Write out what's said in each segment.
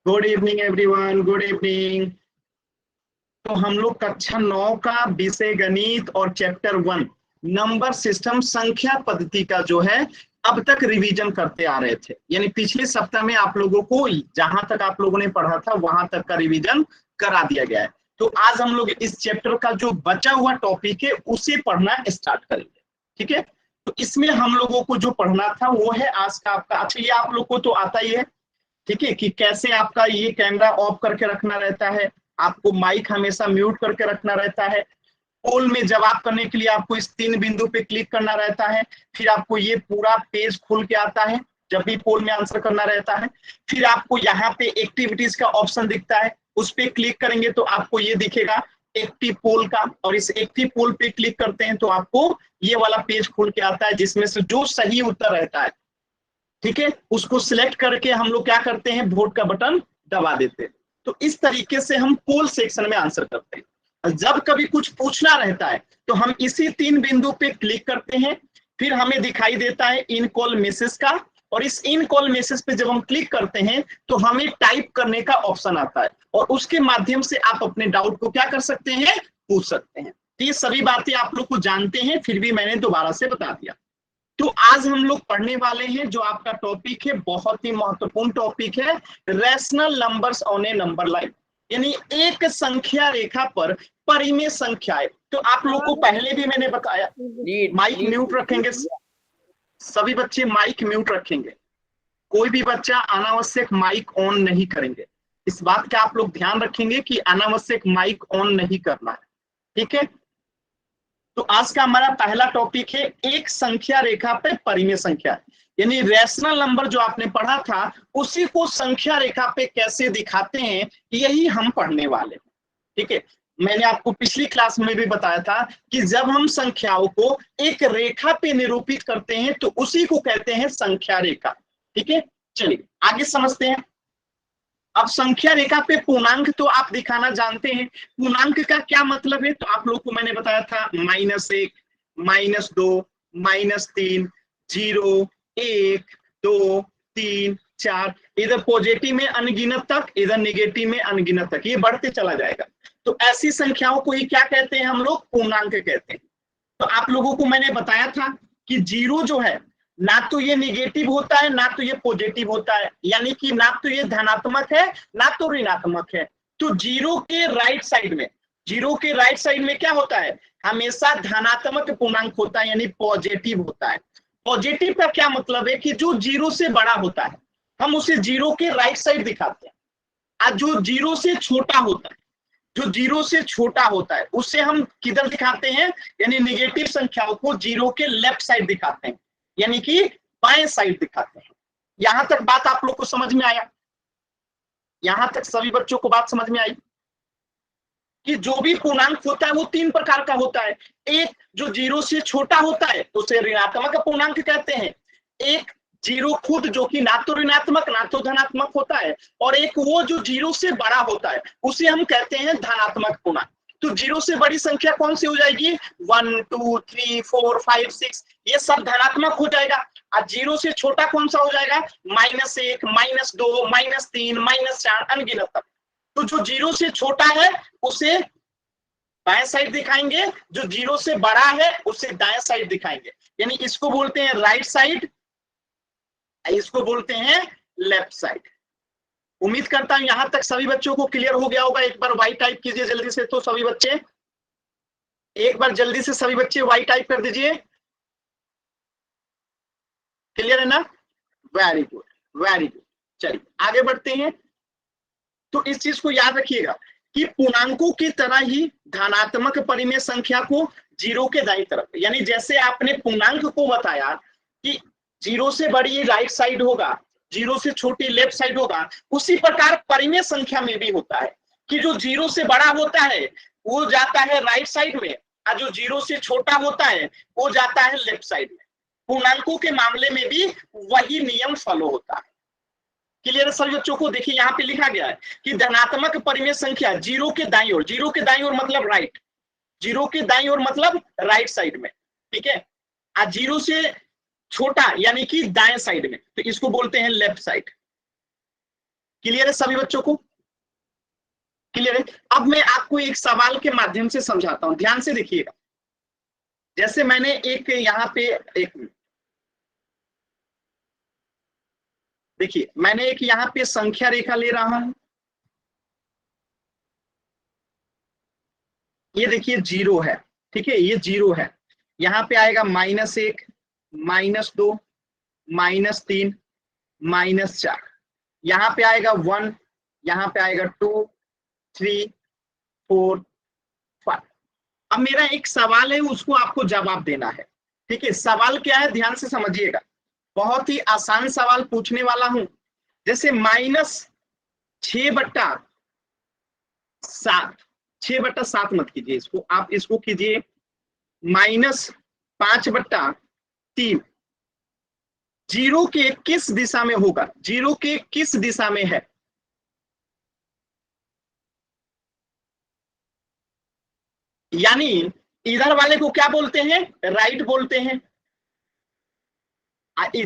Good evening everyone, good evening. तो हम लोग कक्षा 9 का विषय गणित और चैप्टर 1 नंबर सिस्टम संख्या पद्धति का जो है अब तक रिवीजन करते आ रहे थे। यानी पिछले सप्ताह में आप लोगों को जहां तक आप लोगों ने पढ़ा था वहां तक का रिवीजन करा दिया गया है। तो आज हम लोग इस चैप्टर का जो बचा हुआ टॉपिक है उसे पढ़ना स्टार्ट करेंगे। ठीक है, तो इसमें हम लोगों को जो पढ़ना था वो है आज का आपका, अच्छा ये आप लोग को तो आता ही है, ठीक है, कि कैसे आपका ये कैमरा ऑफ करके रखना रहता है, आपको माइक हमेशा म्यूट करके रखना रहता है, पोल में जवाब करने के लिए आपको इस 3 बिंदु पे क्लिक करना रहता है, फिर आपको ये पूरा पेज खुल के आता है जब भी पोल में आंसर करना रहता है। फिर आपको यहाँ पे एक्टिविटीज का ऑप्शन दिखता है, उस पर क्लिक करेंगे तो आपको ये दिखेगा एक्टिव पोल का, और इस एक्टिव पोल पे क्लिक करते हैं तो आपको ये वाला पेज खुल के आता है जिसमें से जो सही उत्तर रहता है, ठीक है, उसको सिलेक्ट करके हम लोग क्या करते हैं, वोट का बटन दबा देते हैं। तो इस तरीके से हम पोल सेक्शन में आंसर करते हैं। जब कभी कुछ पूछना रहता है तो हम इसी 3 बिंदु पे क्लिक करते हैं, फिर हमें दिखाई देता है इन कॉल मैसेज का, और इस इन कॉल मैसेज पे जब हम क्लिक करते हैं तो हमें टाइप करने का ऑप्शन आता है, और उसके माध्यम से आप अपने डाउट को क्या कर सकते हैं, पूछ सकते हैं। तो ये सभी बातें आप लोग को जानते हैं, फिर भी मैंने दोबारा से बता दिया। तो आज हम लोग पढ़ने वाले हैं जो आपका टॉपिक है, बहुत ही महत्वपूर्ण टॉपिक है, rational numbers on A number line, यानी एक संख्या रेखा पर परिमेय संख्याएं। तो आप लोग को पहले भी मैंने बताया, माइक म्यूट रखेंगे, सभी बच्चे माइक म्यूट रखेंगे, कोई भी बच्चा अनावश्यक माइक ऑन नहीं करेंगे। इस बात का आप लोग ध्यान रखेंगे कि अनावश्यक माइक ऑन नहीं करना है, ठीक है। तो आज का हमारा पहला टॉपिक है एक संख्या रेखा पे परिमेय संख्या, यानी रैशनल नंबर जो आपने पढ़ा था उसी को संख्या रेखा पे कैसे दिखाते हैं, यही हम पढ़ने वाले हैं। ठीक है, मैंने आपको पिछली क्लास में भी बताया था कि जब हम संख्याओं को एक रेखा पे निरूपित करते हैं तो उसी को कहते हैं संख्या रेखा। ठीक है, चलिए आगे समझते हैं। अब संख्या रेखा पे पूर्णांक तो आप दिखाना जानते हैं, पूर्णांक का क्या मतलब है, तो आप लोग को मैंने बताया था -1, -2, -3, 0, 1, 2, 3, 4, इधर पॉजिटिव में अनगिनत तक, इधर नेगेटिव में अनगिनत तक, ये बढ़ते चला जाएगा। तो ऐसी संख्याओं को ही क्या कहते हैं, हम लोग पूर्णांक कहते हैं। तो आप लोगों को मैंने बताया था कि 0 जो है ना तो ये निगेटिव होता है ना तो ये पॉजिटिव होता है, यानी कि ना तो ये धनात्मक है ना तो ऋणात्मक है। तो 0 के राइट साइड में, 0 के राइट साइड में क्या होता है, हमेशा धनात्मक पूर्णांक होता है, यानी पॉजिटिव होता है। पॉजिटिव का क्या मतलब है कि जो 0 से बड़ा होता है हम उसे 0 के राइट साइड दिखाते हैं, और जो 0 से छोटा होता है, जो 0 से छोटा होता है उसे हम किधर दिखाते हैं, यानी निगेटिव संख्याओं को 0 के लेफ्ट साइड दिखाते हैं, यानी कि बाएं साइड दिखाते हैं। यहां तक बात आप लोग को समझ में आया, यहां तक सभी बच्चों को बात समझ में आई कि जो भी पूर्णांक होता है वो 3 प्रकार का होता है। एक जो 0 से छोटा होता है उसे ऋणात्मक पूर्णांक कहते हैं, एक 0 खुद जो कि ना तो ऋणात्मक ना तो धनात्मक होता है, और एक वो जो 0 से बड़ा होता है उसे हम कहते हैं धनात्मक पूर्णांक। तो 0 से बड़ी संख्या कौन सी हो जाएगी, 1, 2, 3, 4, 5, 6, ये सब धनात्मक हो जाएगा। और 0 से छोटा कौन सा हो जाएगा, -1, -2, -3, -4, अनगिनत तक। तो जो 0 से छोटा है उसे बाएं साइड दिखाएंगे, जो 0 से बड़ा है उसे दाएं साइड दिखाएंगे, यानी इसको बोलते हैं राइट साइड, इसको बोलते हैं लेफ्ट साइड। उम्मीद करता हूं यहां तक सभी बच्चों को क्लियर हो गया होगा। एक बार वाई टाइप कीजिए जल्दी से, तो सभी बच्चे एक बार जल्दी से सभी बच्चे वाई टाइप कर दीजिए। क्लियर है ना, वेरी गुड, वेरी गुड। चलिए आगे बढ़ते हैं। तो इस चीज को याद रखिएगा कि पूर्णांकों की तरह ही धनात्मक परिमेय संख्या को 0 के दाईं तरफ, यानी जैसे आपने पूर्णांक को बताया कि 0 से बड़ी राइट साइड होगा, 0 से छोटी लेफ्ट साइड होगा, उसी प्रकार परिमेय संख्या में भी होता है कि जो 0 से बड़ा होता है वो जाता है राइट साइड में, और जो 0 से छोटा होता है वो जाता है लेफ्ट साइड में। पूर्णांकों के मामले में भी वही नियम फॉलो होता है। क्लियर है सभी बच्चों को, देखिए यहाँ पे लिखा गया है कि धनात्मक परिमेय संख्या 0 के दाईं ओर, 0 के दाईं ओर मतलब राइट, 0 के दाईं ओर मतलब राइट साइड में, ठीक है, और 0 से छोटा यानी कि दाएं साइड में, तो इसको बोलते हैं लेफ्ट साइड। क्लियर है सभी बच्चों को? क्लियर है? अब मैं आपको एक सवाल के माध्यम से समझाता हूं, ध्यान से देखिएगा। जैसे मैंने एक यहाँ पे एक देखिए, मैंने एक यहाँ पे संख्या रेखा ले रहा हूं, ये देखिए जीरो है, ठीक है, ये जीरो है। यहाँ पे आएगा -1, -2, -3, -4। यहाँ पे आएगा 1, यहाँ पे आएगा 2, 3, 4, 5। अब मेरा एक सवाल है, उसको आपको जवाब देना है। ठीक है, सवाल क्या है, ध्यान से समझिएगा। बहुत ही आसान सवाल पूछने वाला हूं। जैसे -6/7, 6/7 मत कीजिए इसको, आप इसको कीजिए -5/3। जीरो के किस दिशा में होगा, जीरो के किस दिशा में है? यानी इधर वाले को क्या बोलते हैं, राइट बोलते हैं।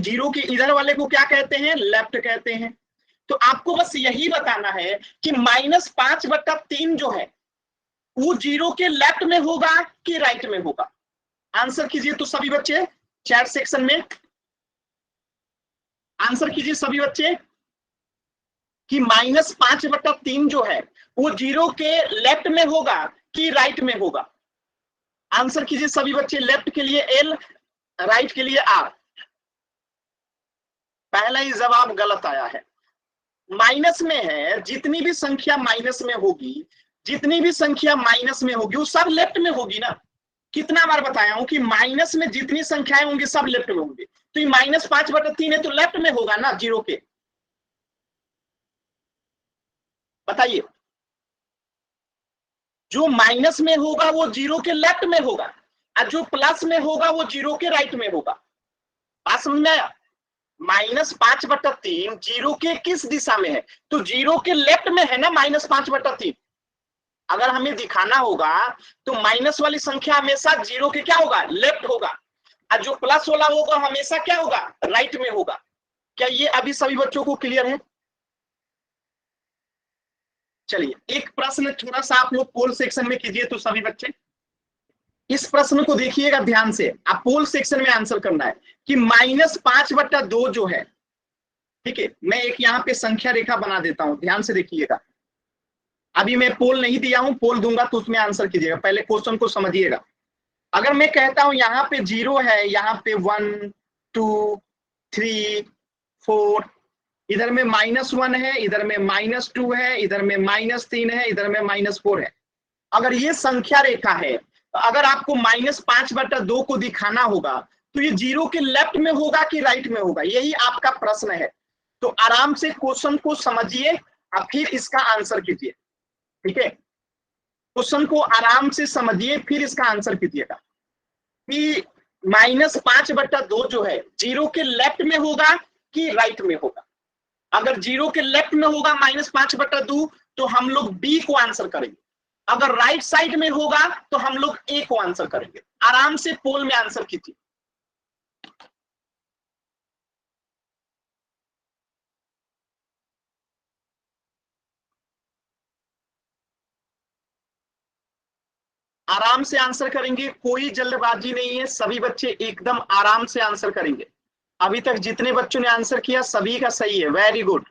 जीरो के इधर वाले को क्या कहते हैं, लेफ्ट कहते हैं। तो आपको बस यही बताना है कि -5/3 जो है वो जीरो के लेफ्ट में होगा कि राइट में होगा। आंसर कीजिए तो सभी बच्चे चैट सेक्शन में आंसर कीजिए सभी बच्चे कि -5/3 जो है वो जीरो के लेफ्ट में होगा कि राइट में होगा। आंसर कीजिए सभी बच्चे, लेफ्ट के लिए L, राइट के लिए R। पहला ही जवाब गलत आया है, माइनस में है। जितनी भी संख्या माइनस में होगी, जितनी भी संख्या माइनस में होगी वो सब लेफ्ट में होगी ना। कितना बार बताया हूं कि माइनस में जितनी संख्याएं होंगी सब लेफ्ट में होंगी। तो ये -5/3 है तो लेफ्ट में होगा ना जीरो के। बताइए, जो माइनस में होगा वो जीरो के लेफ्ट में होगा और जो प्लस में होगा वो जीरो के राइट में होगा। बात समझ में आया? -5/3 जीरो के किस दिशा में है, तो जीरो के लेफ्ट में है ना -5/3। अगर हमें दिखाना होगा तो माइनस वाली संख्या हमेशा जीरो के क्या होगा, लेफ्ट होगा, और जो प्लस वाला होगा हमेशा क्या होगा, राइट में होगा। क्या ये अभी सभी बच्चों को क्लियर है? चलिए एक प्रश्न थोड़ा सा आप लोग पोल सेक्शन में कीजिए तो सभी बच्चे इस प्रश्न को देखिएगा ध्यान से। आप पोल सेक्शन में आंसर करना है कि -5/2 जो है, ठीक है, मैं एक यहाँ पे संख्या रेखा बना देता हूं, ध्यान से देखिएगा। अभी मैं पोल नहीं दिया हूं, पोल दूंगा तो उसमें आंसर कीजिएगा, पहले क्वेश्चन को समझिएगा। अगर मैं कहता हूं यहाँ पे जीरो है, यहाँ पे 1, 2, 3, 4, इधर में -1 है, इधर में -2 है, इधर में -3 है, इधर में -4 है। अगर ये संख्या रेखा है, तो अगर आपको -5/2 को दिखाना होगा तो ये जीरो के लेफ्ट में होगा कि राइट में होगा, यही आपका प्रश्न है। तो आराम से क्वेश्चन को समझिए और फिर इसका आंसर कीजिए। ठीक है, क्वेश्चन को आराम से समझिए फिर इसका आंसर कीजिएगा कि -5/2 जो है जीरो के लेफ्ट में होगा कि राइट में होगा। अगर जीरो के लेफ्ट में होगा -5/2 तो हम लोग बी को आंसर करेंगे। अगर राइट साइड में होगा तो हम लोग ए को आंसर करेंगे। आराम से पोल में आंसर कीजिए। आराम से आंसर करेंगे, कोई जल्दबाजी नहीं है, सभी बच्चे एकदम आराम से आंसर करेंगे। अभी तक जितने बच्चों ने आंसर किया सभी का सही है, वेरी गुड।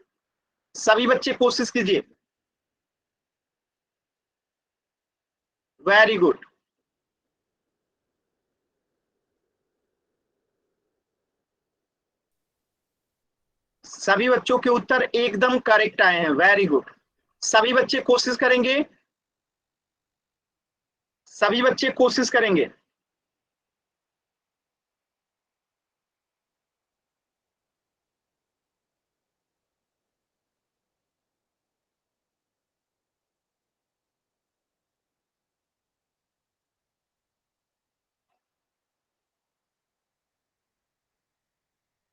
सभी बच्चे कोशिश कीजिए, वेरी गुड। सभी बच्चों के उत्तर एकदम करेक्ट आए हैं, वेरी गुड। सभी बच्चे कोशिश करेंगे, सभी बच्चे कोशिश करेंगे।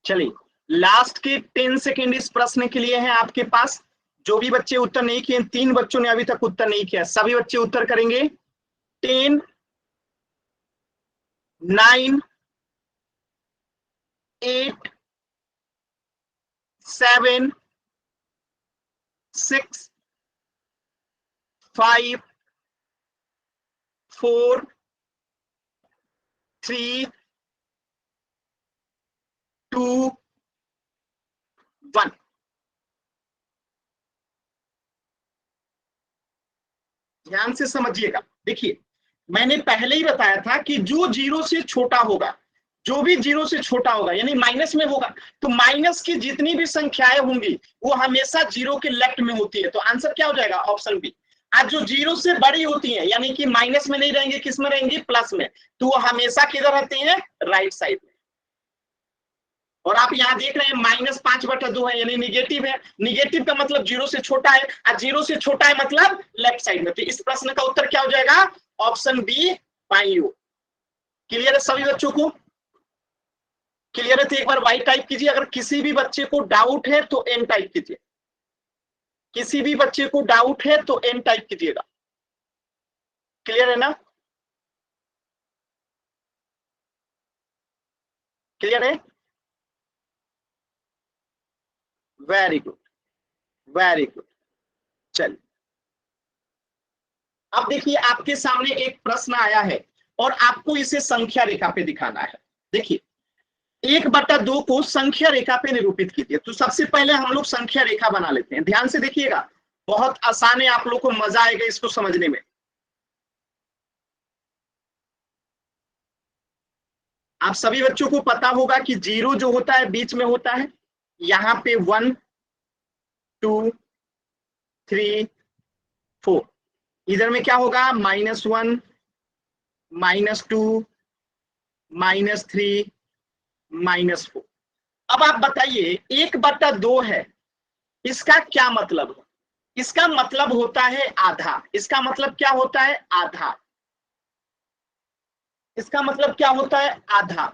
चलिए लास्ट के 10 सेकेंड इस प्रश्न के लिए हैं आपके पास। जो भी बच्चे उत्तर नहीं किए, 3 बच्चों ने अभी तक उत्तर नहीं किया, सभी बच्चे उत्तर करेंगे। 10, 9, 8, 7, 6 5 4 3 2 1। ध्यान से समझिएगा। देखिए मैंने पहले ही बताया था कि जो जीरो से छोटा होगा, जो भी जीरो से छोटा होगा यानी माइनस में होगा, तो माइनस की जितनी भी संख्याएं होंगी वो हमेशा जीरो के लेफ्ट में होती है। तो आंसर क्या हो जाएगा? Option B. आज जो जीरो से बड़ी होती है यानी कि माइनस में नहीं रहेंगे, किस में रहेंगी? प्लस में, तो वो हमेशा किधर रहती है? राइट साइड में। और आप यहाँ देख रहे हैं -5/2 है यानी निगेटिव है। निगेटिव का मतलब जीरो से छोटा है, और जीरो से छोटा है मतलब लेफ्ट साइड में। तो इस प्रश्न का उत्तर क्या हो जाएगा? ऑप्शन बी, पाइयो। क्लियर है सभी बच्चों को? क्लियर है तो एक बार वाई टाइप कीजिए। अगर किसी भी बच्चे को डाउट है तो एन टाइप कीजिए। किसी भी बच्चे को डाउट है तो एन टाइप कीजिएगा। क्लियर है ना? क्लियर है? Very good, very good. चलिए अब देखिए आपके सामने एक प्रश्न आया है और आपको इसे संख्या रेखा पे दिखाना है। देखिए 1/2 को संख्या रेखा पे निरूपित कीजिए। तो सबसे पहले हम लोग संख्या रेखा बना लेते हैं। ध्यान से देखिएगा, बहुत आसान है, आप लोग को मजा आएगा इसको समझने में। आप सभी बच्चों को पता होगा कि जीरो जो होता है बीच में होता है। यहाँ पे 1 2 3 4, इधर में क्या होगा? -1 -2 -3 -4। अब आप बताइए 1/2 है, इसका क्या मतलब है? इसका मतलब होता है आधा। इसका मतलब क्या होता है? आधा। इसका मतलब क्या होता है? आधा।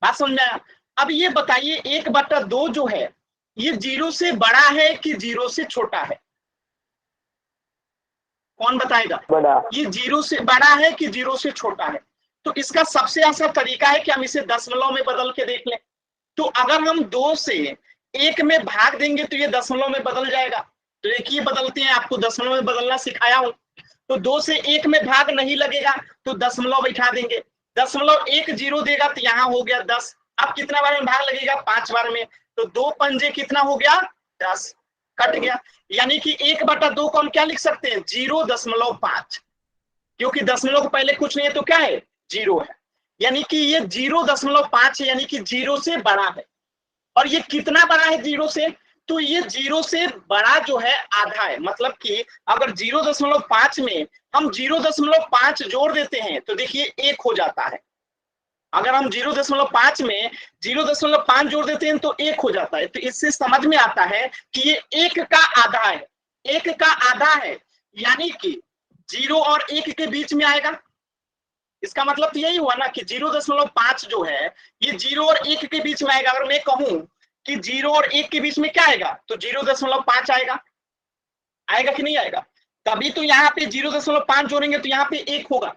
बात समझ आया? अब ये बताइए 1/2 जो है ये जीरो से बड़ा है कि जीरो से छोटा है? कौन बताएगा? बड़ा। ये जीरो से बड़ा है कि जीरो से छोटा है? तो इसका सबसे आसान तरीका है कि हम इसे दशमलव में बदल के देख लें। तो अगर हम 2 से 1 में भाग देंगे तो ये दशमलव में बदल जाएगा। तो एक ही बदलते हैं, आपको दशमलव में बदलना सिखाया हूं। तो 2 से 1 में भाग नहीं लगेगा तो दशमलव बैठा देंगे। दशमलव 1 जीरो देगा तो यहाँ हो गया 10। अब कितना बार में भाग लगेगा? 5 बार में। तो 2 पंजे कितना हो गया? 10। कट गया। यानी कि 1/2 को हम क्या लिख सकते हैं? 0.5, क्योंकि दशमलव के पहले कुछ नहीं है तो क्या है? जीरो है। यानी कि ये 0.5 है, यानी कि जीरो से बड़ा है। और ये कितना बड़ा है जीरो से? तो ये जीरो से बड़ा जो है आधा है। मतलब कि अगर 0.5 में हम 0.5 जोड़ देते हैं तो देखिए 1 हो जाता है। अगर हम 0.5 में 0.5 जोड़ देते हैं तो 1 हो जाता है। तो इससे समझ में आता है कि ये 1 का आधा है। 1 का आधा है यानी कि 0 और 1 के बीच में आएगा। इसका मतलब तो यही हुआ ना कि 0.5 जो है ये 0 और 1 के बीच में आएगा। अगर मैं कहूं कि 0 और 1 के बीच में क्या आएगा तो 0.5 आएगा। आएगा कि नहीं आएगा? तभी तो यहाँ पे 0.5 जोड़ेंगे तो यहाँ पे 1 होगा।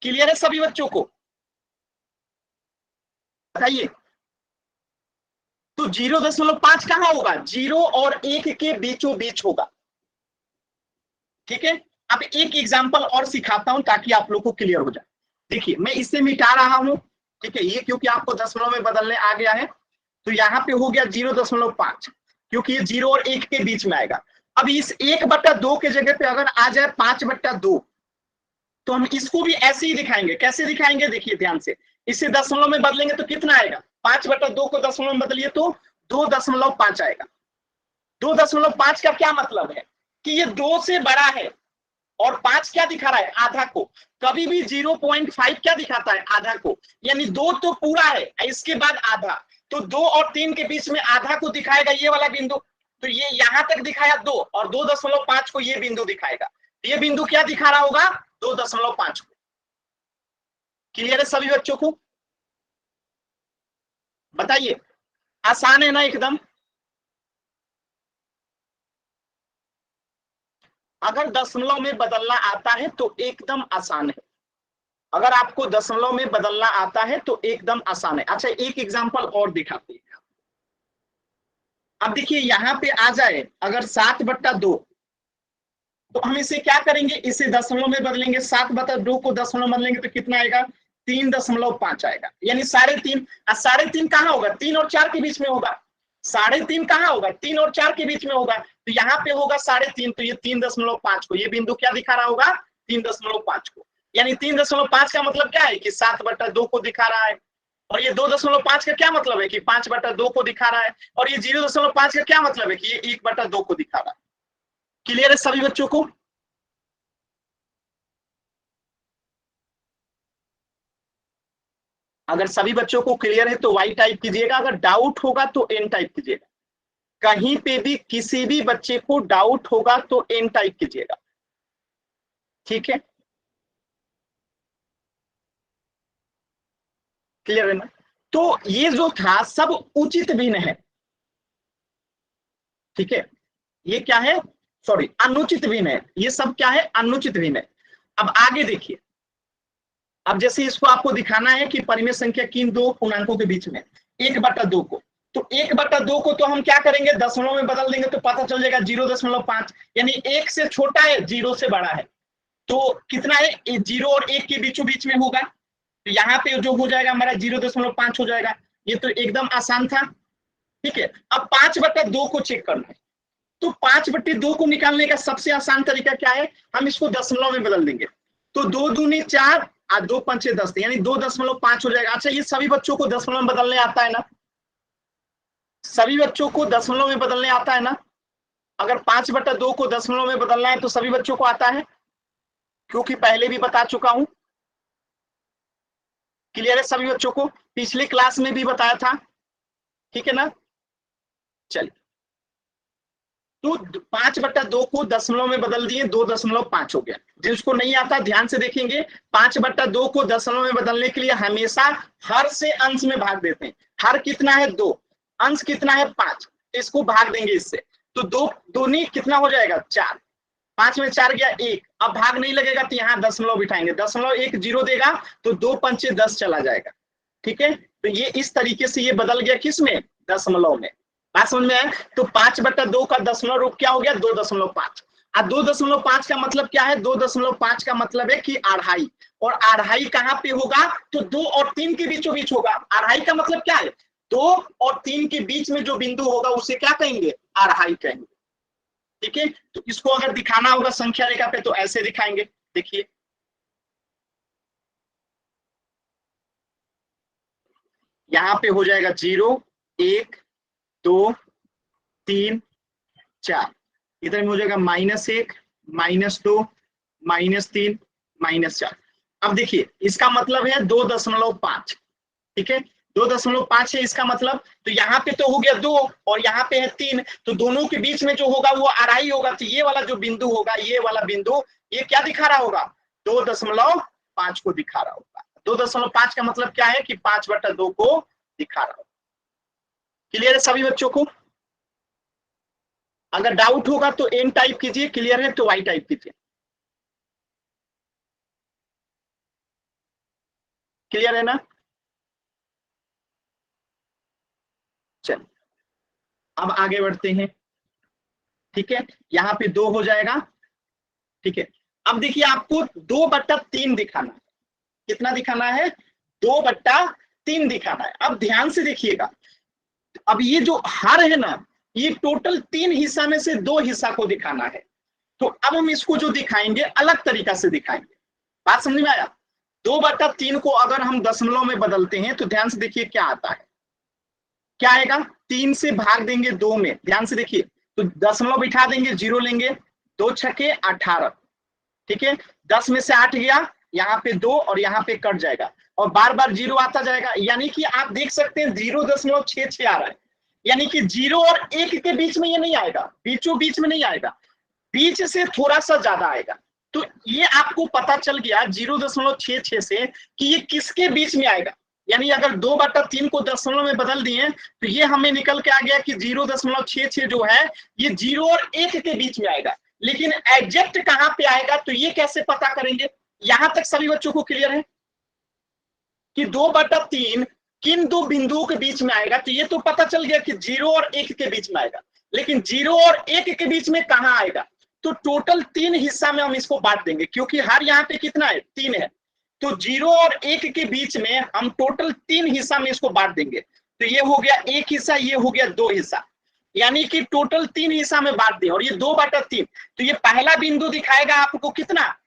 क्लियर है सभी बच्चों को? बताइए। तो 0.5 कहाँ होगा? 0 और 1 के बीचों बीच होगा। ठीक है, अब एक एग्जांपल और सिखाता हूं ताकि आप लोग को क्लियर हो जाए। देखिए मैं इसे मिटा रहा हूं। ठीक है, ये क्योंकि आपको दशमलव में बदलने आ गया है तो यहाँ पे हो गया 0.5, क्योंकि ये 0 और 1 के बीच में आएगा। अब इस 1/2 के जगह पे अगर आ जाए 5/2 तो हम इसको भी ऐसे ही दिखाएंगे। कैसे दिखाएंगे? देखिए ध्यान से, इसे दशमलव में बदलेंगे तो कितना आएगा? 5/2 को दशमलव में बदलिए तो 2.5 आएगा। 2.5 का क्या मतलब है कि ये 2 से बड़ा है और 5 क्या दिखा रहा है? आधा को। कभी भी 0.5 क्या दिखाता है? आधा को। यानी 2 तो पूरा है, इसके बाद आधा। तो 2 और 3 के बीच में आधा को दिखाएगा ये वाला बिंदु। तो ये यहां तक दिखाया 2 और 2.5 को ये बिंदु दिखाएगा। ये बिंदु क्या दिखा रहा होगा? 2.5 को। क्लियर है सभी बच्चों को? बताइए, आसान है ना एकदम? अगर दशमलव में बदलना आता है तो एकदम आसान है। अगर आपको दशमलव में बदलना आता है तो एकदम आसान है। अच्छा एक एग्जांपल और दिखाते हैं। अब देखिए यहाँ पे आ जाए अगर 7/2, तो हम इसे क्या करेंगे, इसे दशमलव में बदलेंगे। 7/2 को दशमलव में बदलेंगे तो कितना आएगा, 3.5 आएगा, यानी 3.5। 3.5 कहाँ होगा, 3 और 4 के बीच में होगा। 3.5 कहाँ होगा, 3 और 4 के बीच में होगा, तो यहाँ पे होगा 3.5, तो ये 3.5 को, ये बिंदु क्या दिखा रहा होगा, 3.5 को। यानी 3.5 का मतलब क्या है कि 7/2 को दिखा रहा है, और ये 2.5 का क्या मतलब है कि 5/2 को दिखा रहा है, और ये 0.5 का क्या मतलब है कि ये 1/2 को दिखा रहा है। क्लियर है सभी बच्चों को? अगर सभी बच्चों को क्लियर है तो वाई टाइप कीजिएगा, अगर डाउट होगा तो एन टाइप कीजिएगा। कहीं पे भी किसी भी बच्चे को डाउट होगा तो एन टाइप कीजिएगा, ठीक है? क्लियर है ना? तो ये जो था सब उचित भिन्न है, ठीक है? ये क्या है, सॉरी अनुचित भिन्न है, ये सब क्या है, अनुचित भिन्न है। अब आगे देखिए, अब जैसे इसको आपको दिखाना है कि परिमेय संख्या किन दो पूर्णांकों के बीच में, 1/2 को, तो 1/2 को तो हम क्या करेंगे, दशमलव में बदल देंगे तो पता चल जाएगा 0.5, यानी 1 से छोटा है 0 से बड़ा है, तो कितना है, 0 और 1 के बीचों बीच में होगा, तो यहाँ पे जो हो जाएगा हमारा 0.5 हो जाएगा। ये तो एकदम आसान था, ठीक है? अब 5/2 को चेक करना है, तो 5/2 को निकालने का सबसे आसान तरीका क्या है, हम इसको दशमलव में बदल देंगे, तो 2 दूनी 4 और 2 पंचे 10, यानी 2.5 हो जाएगा। अच्छा, ये सभी बच्चों को दशमलव में बदलने आता है ना? सभी बच्चों को दशमलव में बदलने आता है ना? अगर 5/2 को दशमलव में बदलना है तो सभी बच्चों को आता है, क्योंकि पहले भी बता चुका हूं। क्लियर है सभी बच्चों को? पिछले क्लास में भी बताया था, ठीक है ना? चलिए, तो 5/2 को दशमलव में बदल दिए, 2.5 हो गया। जिसको नहीं आता ध्यान से देखेंगे, 5/2 को दशमलव में बदलने के लिए हमेशा हर से अंश में भाग देते हैं। हर कितना है, 2, अंश कितना है, 5, इसको भाग देंगे इससे, तो 2 दूनी कितना हो जाएगा, 4, 5 में 4 गया 1, अब भाग नहीं लगेगा तो यहाँ दशमलव बिठाएंगे, दशमलव 1 0 देगा, तो 2 पंचे 10 चला जाएगा, ठीक है? तो ये इस तरीके से ये बदल गया किस में, दशमलव में। बात समझ में आया? तो 5/2 का दशमलव रूप क्या हो गया, 2.5। और 2.5 का मतलब क्या है, 2.5 का मतलब है कि अढ़ाई, और अढ़ाई कहाँ पे होगा, तो 2 और 3 के बीचों बीच होगा। अढ़ाई का मतलब क्या है, 2 और 3 के बीच में जो बिंदु होगा उसे क्या कहेंगे, अढ़ाई कहेंगे, ठीक है? तो इसको अगर दिखाना होगा संख्या रेखा पे तो ऐसे दिखाएंगे, देखिए यहाँ पे हो जाएगा 0 1 2 3 4, इधर में हो जाएगा -1 -2 -3 -4। अब देखिए इसका मतलब है 2.5, ठीक है? 2.5 है इसका मतलब, तो यहाँ पे तो हो गया 2 और यहाँ पे है 3, तो दोनों के बीच में जो होगा वो अढ़ाई होगा, तो ये वाला जो बिंदु होगा, ये वाला बिंदु, ये क्या दिखा रहा होगा, 2.5 को दिखा रहा होगा। 2.5 का मतलब क्या है कि 5/2 को दिखा रहा होगा। क्लियर है सभी बच्चों को? अगर डाउट होगा तो एन टाइप कीजिए, क्लियर है तो वाई टाइप कीजिए। क्लियर है ना? चलिए अब आगे बढ़ते हैं, ठीक है? यहाँ पे 2 हो जाएगा, ठीक है? अब देखिए आपको 2/3 दिखाना है, कितना दिखाना है, 2/3 दिखाना है। अब ध्यान से देखिएगा, अब ये जो हर है ना, ये टोटल 3 हिस्सा में से 2 हिस्सा को दिखाना है, तो अब हम इसको जो दिखाएंगे अलग तरीका से दिखाएंगे। बात समझ में आया? 2/3 को अगर हम दशमलव में बदलते हैं तो ध्यान से देखिए क्या आता है, क्या आएगा, 3 से भाग देंगे 2 में, ध्यान से देखिए, तो दशमलव बिठा देंगे, 0 लेंगे, 2 छके 18, ठीक है? 10 में से 8 गया, यहाँ पे 2 और यहाँ पे कट जाएगा, और बार बार 0 आता जाएगा, यानी कि आप देख सकते हैं 0.66 आ रहा है, यानी कि 0 और 1 के बीच में ये नहीं आएगा, बीचों बीच में नहीं आएगा, बीच से थोड़ा सा ज्यादा आएगा। तो ये आपको पता चल गया 0.66 से कि ये किसके बीच में आएगा, यानी अगर 2/3 को दशमलव में बदल दिए तो ये हमें निकल के आ गया कि 0.66 जो है ये 0 और 1 के बीच में आएगा, लेकिन एग्जैक्ट कहां पे आएगा तो ये कैसे पता करेंगे? यहां तक सभी बच्चों को क्लियर है कि 2/3 किन दो बिंदुओं के बीच में आएगा, तो ये तो पता चल गया कि 0 और 1 के बीच में आएगा, लेकिन 0 और 1 के बीच में कहां आएगा, तो टोटल 3 हिस्सा में हम इसको बांट देंगे, क्योंकि हर यहाँ पे कितना है, 3 है, तो 0 और 1 के बीच में हम टोटल 3 हिस्सा में इसको बांट देंगे। तो ये हो गया 1 हिस्सा, ये हो गया 2 हिस्सा, यानी कि टोटल 3 हिस्सा में बांट दिए, और ये 2/3। तो ये पहला बिंदु दिखाएगा आपको कितना,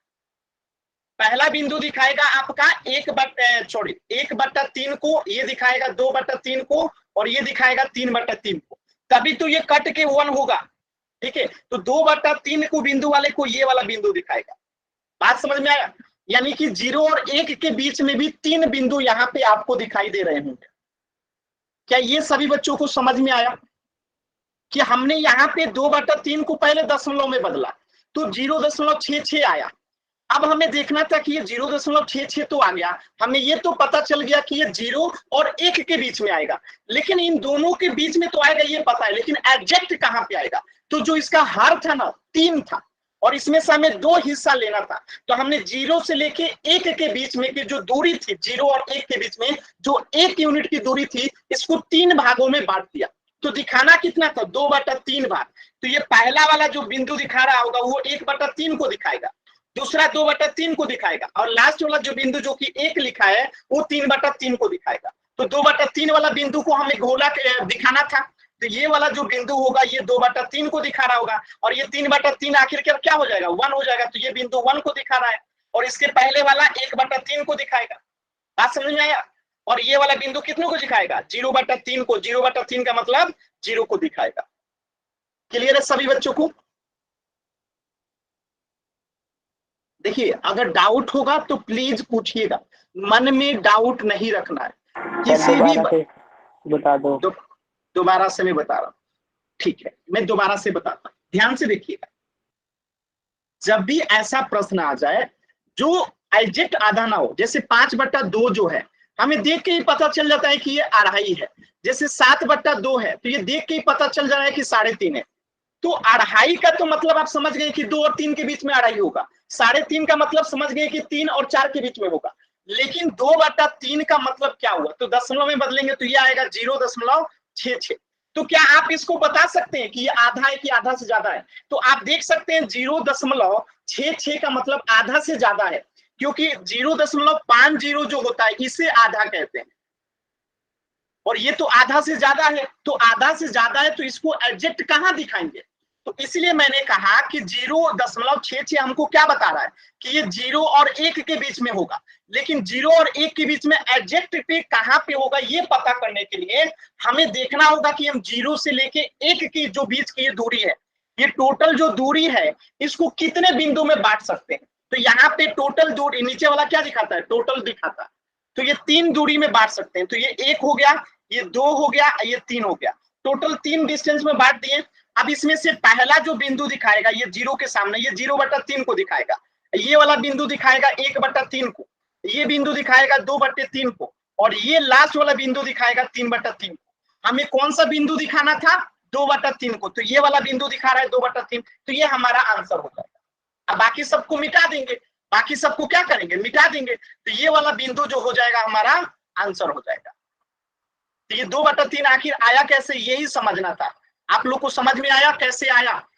पहला बिंदु दिखाएगा आपका 1/3 को, ये दिखाएगा 2/3 को, और ये दिखाएगा 3/3 को, तभी तो ये कट के 1 होगा। ठीक है, तो 2/3 को बिंदु वाले को ये वाला बिंदु दिखाएगा। बात समझ में आया? यानी कि 0 और 1 के बीच में भी 3 बिंदु यहाँ पे आपको दिखाई दे रहे होंगे। क्या ये सभी बच्चों को समझ में आया कि हमने यहाँ पे 2/3 को पहले दशमलव में बदला तो 0.66 आया। अब हमें देखना था कि ये 0.66 तो आ गया, हमें ये तो पता चल गया कि ये 0 और 1 के बीच में आएगा, लेकिन इन दोनों के बीच में तो आएगा ये पता है, लेकिन एग्जैक्ट कहां पे आएगा, तो जो इसका हर था ना 3 था, और इसमें से हमें 2 हिस्सा लेना था, तो हमने 0 से लेके 1 के बीच में की जो दूरी थी, 0 और 1 के बीच में जो 1 यूनिट की दूरी थी, इसको 3 भागों में बांट दिया। तो दिखाना कितना था, 2/3 भाग। तो ये पहला वाला जो बिंदु दिखा रहा होगा वो 1/3 को दिखाएगा, दूसरा 2/3 को दिखाएगा, और लास्ट वाला जो बिंदु जो कि 1 लिखा है वो 3/3 को दिखाएगा। तो 2/3 वाला बिंदु को हमें गोला दिखाना था, तो ये वाला जो बिंदु होगा ये 2/3 को दिखा रहा होगा, और ये 3/3 आखिरकार क्या हो जाएगा, 1 हो जाएगा, तो ये बिंदु 1 को दिखा रहा है, और इसके पहले वाला 1/3 को दिखाएगा। बात समझ में आया? और ये वाला बिंदु कितनों को दिखाएगा, 0/3 को, 0/3 का मतलब 0 को दिखाएगा। क्लियर है सभी बच्चों को? देखिए, अगर डाउट होगा तो प्लीज पूछिएगा, मन में डाउट नहीं रखना है किसी भी। बता दो। दोबारा से मैं बता रहा हूं, ठीक है, मैं दोबारा से बताता हूं, ध्यान से देखिएगा। जब भी ऐसा प्रश्न आ जाए जो एग्जैक्ट आधा ना हो, जैसे 5/2 जो है, हमें देख के ही पता चल जाता है कि ये 2.5 है, जैसे 7/2 है तो ये देख के ही पता चल जा रहा है कि 3.5 है, तो 2.5 का तो मतलब आप समझ गए कि 2 और 3 के बीच में 2.5 होगा, 3.5 का मतलब समझ गए कि 3 और 4 के बीच में होगा, लेकिन 2/3 का मतलब क्या हुआ, तो दशमलव में बदलेंगे तो ये आएगा 0.66। तो क्या आप इसको बता सकते हैं कि ये आधा है कि आधा से ज्यादा है, तो आप देख सकते हैं 0.66 का मतलब आधा से ज्यादा है, क्योंकि 0.50 जो होता है इसे आधा कहते हैं, और ये तो आधा से ज्यादा है, तो आधा से ज्यादा है तो इसको एग्जैक्ट कहां दिखाएंगे, तो इसलिए मैंने कहा कि 0.66 हमको क्या बता रहा है कि ये 0 और 1 के बीच में होगा, लेकिन 0 और 1 के बीच में एग्जैक्ट पे कहां पे होगा ये पता करने के लिए हमें देखना होगा कि हम 0 से लेके 1 की जो बीच की ये दूरी है, ये टोटल जो दूरी है इसको कितने बिंदु में बांट सकते हैं। तो यहाँ पे टोटल दूरी, नीचे वाला क्या दिखाता है, टोटल दिखाता है, तो ये 3 दूरी में बांट सकते हैं, तो ये 1 हो गया, ये 2 हो गया, ये 3 हो गया, टोटल 3 डिस्टेंस में बांट दिए। अब इसमें से पहला जो बिंदु दिखाएगा ये 0 के सामने, ये 0/3 को दिखाएगा, ये वाला बिंदु दिखाएगा 1/3 को, ये बिंदु दिखाएगा 2/3 को, और ये लास्ट वाला बिंदु दिखाएगा 3/3 को। हमें कौन सा बिंदु दिखाना था, 2/3 को, तो ये वाला बिंदु दिखा रहा है 2/3, तो ये हमारा आंसर हो जाएगा। अब बाकी सबको मिटा देंगे, बाकी सबको क्या करेंगे, मिटा देंगे, तो ये वाला बिंदु जो हो जाएगा हमारा आंसर हो जाएगा। तो ये 2/3 आखिर आया कैसे, यही समझना था। आप लोग को समझ में आया कैसे आया,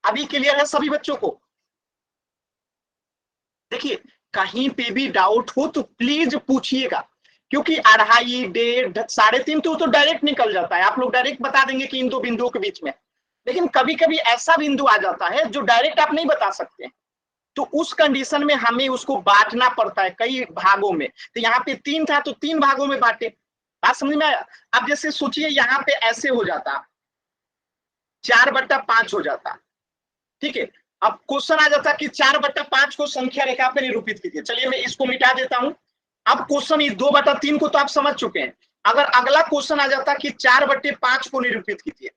अभी क्लियर है सभी बच्चों को? देखिए, कहीं पे भी डाउट हो तो प्लीज पूछिएगा, क्योंकि 2.5, 1.5, 3.5 तो डायरेक्ट निकल जाता है, आप लोग डायरेक्ट बता देंगे कि इन दो बिंदुओं के बीच में, लेकिन कभी कभी ऐसा बिंदु आ जाता है जो डायरेक्ट आप नहीं बता सकते, तो उस कंडीशन में हमें उसको बांटना पड़ता है कई भागों में। तो यहाँ पे 3 था तो 3 भागों में बांटे। बात समझ में आया? अब जैसे सोचिए यहाँ पे ऐसे हो जाता, 4/5 हो जाता, ठीक है। अब क्वेश्चन आ जाता कि 4/5 को संख्या रेखा पे निरूपित कीजिए। चलिए मैं इसको मिटा देता हूं। अब क्वेश्चन 2/3 को तो आप समझ चुके हैं, अगर अगला क्वेश्चन आ जाता कि 4/5 को निरूपित कीजिए,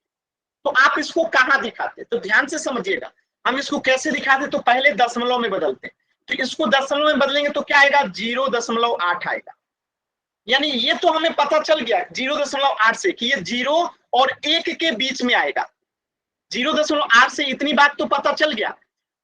तो आप इसको कहां दिखाते? तो ध्यान से समझिएगा, हम इसको कैसे दिखाते, तो पहले दशमलव में बदलते, तो इसको दशमलव में बदलेंगे तो क्या आएगा, 0.8 आएगा। यानी ये तो हमें पता चल गया 0.8 से कि ये 0 और 1 के बीच में आएगा। 0.8 से इतनी बात तो पता चल गया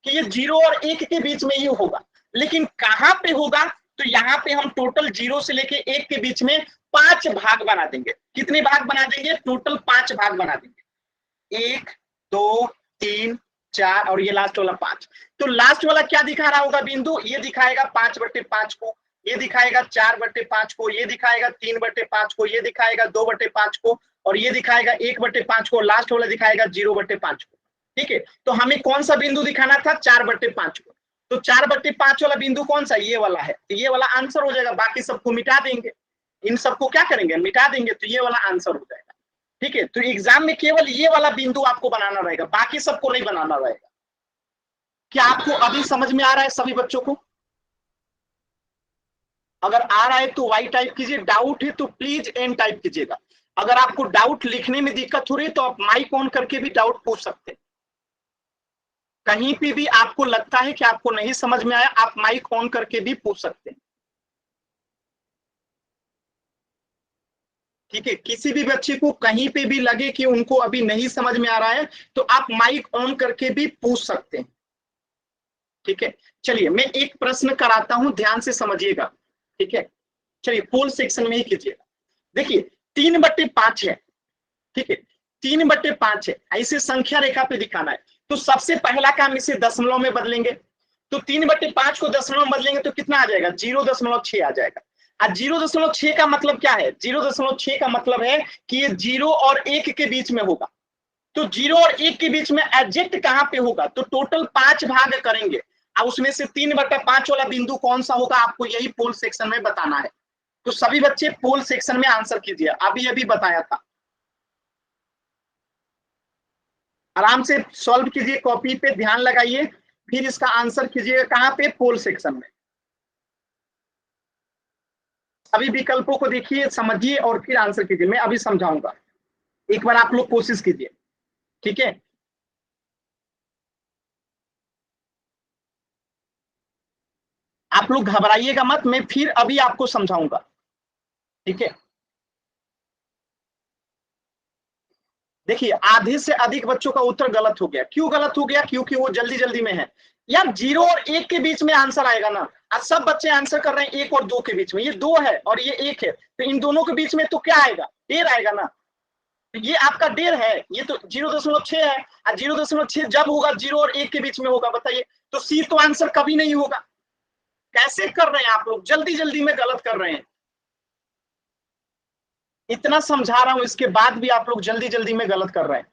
कि ये 0 और 1 के बीच में ये होगा, लेकिन कहां पे होगा तो यहाँ पे हम टोटल 0 से लेके 1 के बीच में 5 भाग बना देंगे। कितने भाग बना देंगे? टोटल 5 भाग बना देंगे। 1 2 3 4 और ये लास्ट वाला 5। तो लास्ट वाला क्या दिखा रहा होगा बिंदु? ये दिखाएगा 5/5 को, ये दिखाएगा 4/5 को, ये दिखाएगा 3/5 को, ये दिखाएगा 2/5 को, और ये दिखाएगा 1/5 को, लास्ट वाला दिखाएगा 0/5 को। ठीक है, तो हमें कौन सा बिंदु दिखाना था? 4/5 को। तो 4/5 वाला बिंदु कौन सा? ये वाला है। तो ये वाला आंसर हो जाएगा। बाकी सबको मिटा देंगे, इन सबको क्या करेंगे? मिटा देंगे। तो ये वाला आंसर हो जाएगा। ठीक है, तो एग्जाम में केवल ये वाला बिंदु आपको बनाना रहेगा, बाकी सबको नहीं बनाना रहेगा। क्या आपको अभी समझ में आ रहा है सभी बच्चों को? अगर आ रहा है तो वाई टाइप कीजिए, डाउट है तो प्लीज एन टाइप कीजिएगा। अगर आपको डाउट लिखने में दिक्कत हो रही है तो आप माइक ऑन करके भी डाउट पूछ सकते हैं। कहीं पे भी आपको लगता है कि आपको नहीं समझ में आया, आप माइक ऑन करके भी पूछ सकते हैं। ठीक है, किसी भी बच्चे को कहीं पे भी लगे कि उनको अभी नहीं समझ में आ रहा है तो आप माइक ऑन करके भी पूछ सकते हैं। ठीक है, चलिए मैं एक प्रश्न कराता हूं, ध्यान से समझिएगा। ठीक है, चलिए पोल सेक्शन में ही कीजिएगा। देखिए 3/5 है। ठीक है, 3/5 है, ऐसे संख्या रेखा पे दिखाना है। तो सबसे पहला काम इसे दशमलव में बदलेंगे। तो 3/5 को दशमलव में बदलेंगे तो कितना आ जाएगा? 0.6 आ जाएगा। और 0.6 का मतलब क्या है? 0.6 का मतलब है कि ये 0 और 1 के बीच में होगा। तो 0 और 1 के बीच में एग्जैक्ट कहां पे होगा? तो टोटल 5 भाग करेंगे और उसमें से 3/5 वाला बिंदु कौन सा होगा, आपको यही पोल सेक्शन में बताना है। तो सभी बच्चे पोल सेक्शन में आंसर कीजिए, अभी अभी बताया था। आराम से सॉल्व कीजिए, कॉपी पे ध्यान लगाइए, फिर इसका आंसर कीजिएगा कहां पे? पोल सेक्शन में। सभी विकल्पों को देखिए, समझिए और फिर आंसर कीजिए। मैं अभी समझाऊंगा, एक बार आप लोग कोशिश कीजिए। ठीक है, आप लोग घबराइएगा मत, मैं फिर अभी आपको समझाऊंगा। ठीक है, देखिए आधे से अधिक बच्चों का उत्तर गलत हो गया। क्यों गलत हो गया? क्योंकि वो जल्दी जल्दी में है। यार 0 और 1 के बीच में आंसर आएगा ना। आज सब बच्चे आंसर कर रहे हैं 1 और 2 के बीच में। ये 2 है और ये 1 है, तो इन दोनों के बीच में तो क्या आएगा? डेढ़ आएगा ना। तो ये आपका डेढ़ है, ये तो 0.6 है। और 0.6 जब होगा 0 और 1 के बीच में होगा, बताइए। तो सी तो आंसर कभी नहीं होगा। कैसे कर रहे हैं आप लोग? जल्दी जल्दी में गलत कर रहे हैं। इतना समझा रहा हूं, इसके बाद भी आप लोग जल्दी जल्दी में गलत कर रहे हैं।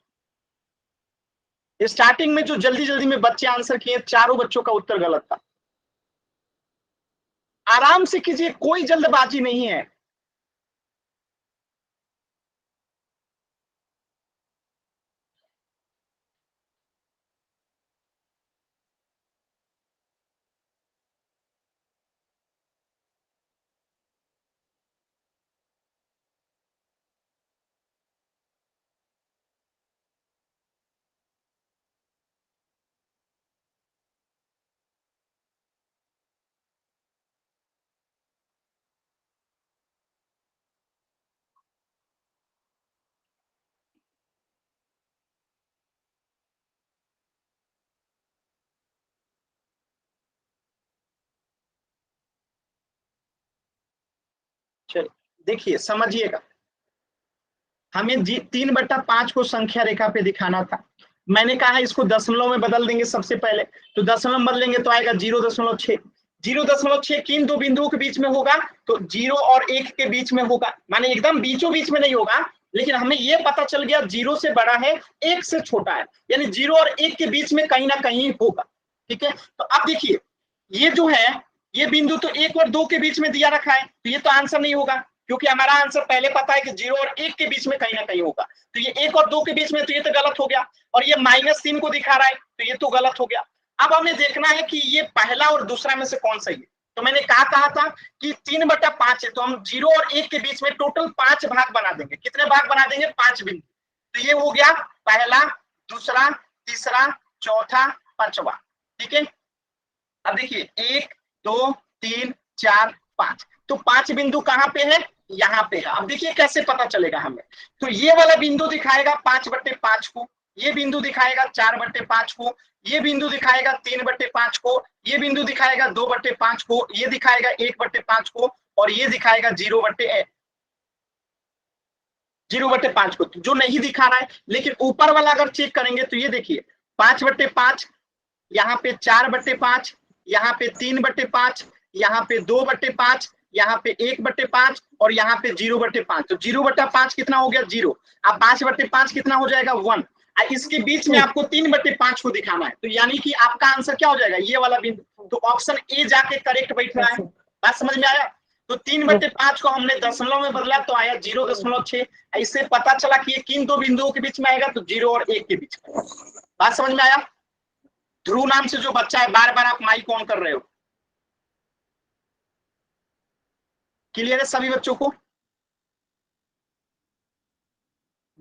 स्टार्टिंग में जो जल्दी जल्दी में बच्चे आंसर किए, चारों बच्चों का उत्तर गलत था। आराम से कीजिए, कोई जल्दबाजी नहीं है। चलिए देखिए, समझिएगा। हमें 3/5 को संख्या रेखा पे दिखाना था। मैंने कहा इसको दशमलव में बदल देंगे सबसे पहले। तो दशमलव में बदलेंगे तो आएगा 0.6। 0.6 किन दो बिंदुओं के बीच में होगा? तो 0 और 1 के बीच में होगा, माने एकदम बीचों बीच में नहीं होगा। लेकिन हमें यह पता चल गया 0 से बड़ा है, 1 से छोटा है, यानी 0 और 1 के बीच में कहीं ना कहीं होगा। ठीक है, तो अब देखिए ये जो है, ये बिंदु तो 1 और 2 के बीच में दिया रखा है, तो ये तो आंसर नहीं होगा, क्योंकि हमारा आंसर पहले पता है कि 0 और 1 के बीच में कहीं ना कहीं होगा। तो ये 1 और 2 के बीच में, तो ये तो गलत हो गया। और ये -3 को दिखा रहा है, तो ये तो गलत हो गया। अब हमें देखना है कि ये पहला और दूसरा में से कौन सही है। तो मैंने कहा था कि 3/5 है, तो हम 0 और 1 के बीच में टोटल 5 भाग बना देंगे। कितने भाग बना देंगे? 5 बिंदु। तो ये हो गया पहला, दूसरा, तीसरा, चौथा, पांचवा। ठीक है, अब देखिए 1 2 3 4 5, तो 5 बिंदु कहां पे है? यहाँ पे है। अब देखिए कैसे पता चलेगा हमें। तो ये वाला बिंदु दिखाएगा 5/5 को, ये बिंदु दिखाएगा 4/5 को, ये बिंदु दिखाएगा 3/5 को, ये बिंदु दिखाएगा 2/5 को, ये दिखाएगा 1/5 को, और ये दिखाएगा 0/5 को। जो नहीं दिखा रहा है, लेकिन ऊपर वाला अगर चेक करेंगे तो ये देखिए 5/5, यहाँ पे 4/5, यहाँ पे 3/5, यहाँ पे 2/5, यहाँ पे 1/5 और यहाँ पे 0/5। तो 0/5 कितना हो गया? 0। अब 5/5 कितना हो जाएगा? 1। इसके बीच में आपको 3/5 को दिखाना है, तो यानी कि आपका आंसर क्या हो जाएगा? ये वाला बिंदु। तो ऑप्शन ए जाके करेक्ट बैठ रहा है। बात समझ में आया? तो 3/5 को हमने दशमलव में बदला तो आया 0.6। इससे पता चला कि ये किन दो बिंदुओं के बीच में आएगा? तो 0 और 1 के बीच में। बात समझ में आया? ध्रुव नाम से जो बच्चा है, बार बार आप माइक ऑन कर रहे हो। क्लियर है सभी बच्चों को?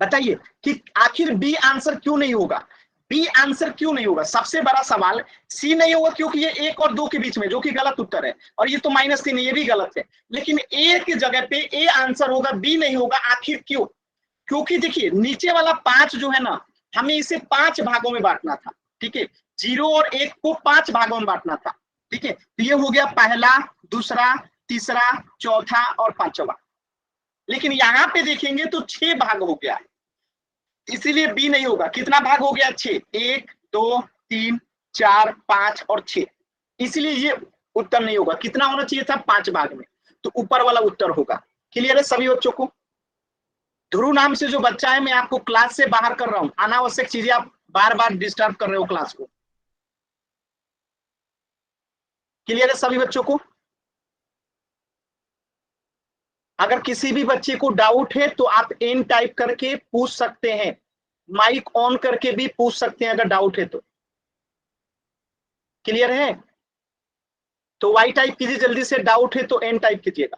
बताइए कि आखिर बी आंसर क्यों नहीं होगा? बी आंसर क्यों नहीं होगा? सबसे बड़ा सवाल। सी नहीं होगा क्योंकि ये 1 और 2 के बीच में, जो कि गलत उत्तर है, और ये तो -3, ये भी गलत है। लेकिन ए की जगह पे ए आंसर होगा, बी नहीं होगा। आखिर क्यों? क्योंकि देखिए नीचे वाला 5 जो है ना, हमें इसे 5 भागों में बांटना था। ठीक है, 0 और 1 को 5 भागों में बांटना था। ठीक है, तो ये हो गया पहला, दूसरा, तीसरा, चौथा और पांचवा। लेकिन यहां पे देखेंगे तो 6 भाग हो गया है, इसीलिए बी नहीं होगा। कितना भाग हो गया? 6। 1 2 3 4 5 और 6, इसलिए ये उत्तर नहीं होगा। कितना होना चाहिए था? 5 भाग में। तो ऊपर वाला उत्तर होगा। क्लियर है सभी बच्चों को? ध्रुव नाम से जो बच्चा है, मैं आपको क्लास से बाहर कर रहा हूं। अनावश्यक चीजें आप बार बार डिस्टर्ब कर रहे हो क्लास को। क्लियर है सभी बच्चों को? अगर किसी भी बच्चे को डाउट है तो आप एन टाइप करके पूछ सकते हैं, माइक ऑन करके भी पूछ सकते हैं अगर डाउट है तो। क्लियर है? तो वाई टाइप कीजिए जल्दी से, डाउट है तो एन टाइप कीजिएगा।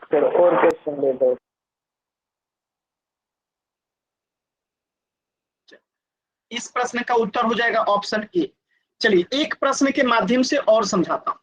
सर और क्वेश्चन दे दो। इस प्रश्न का उत्तर हो जाएगा ऑप्शन ए। चलिए एक प्रश्न के माध्यम से और समझाता हूं,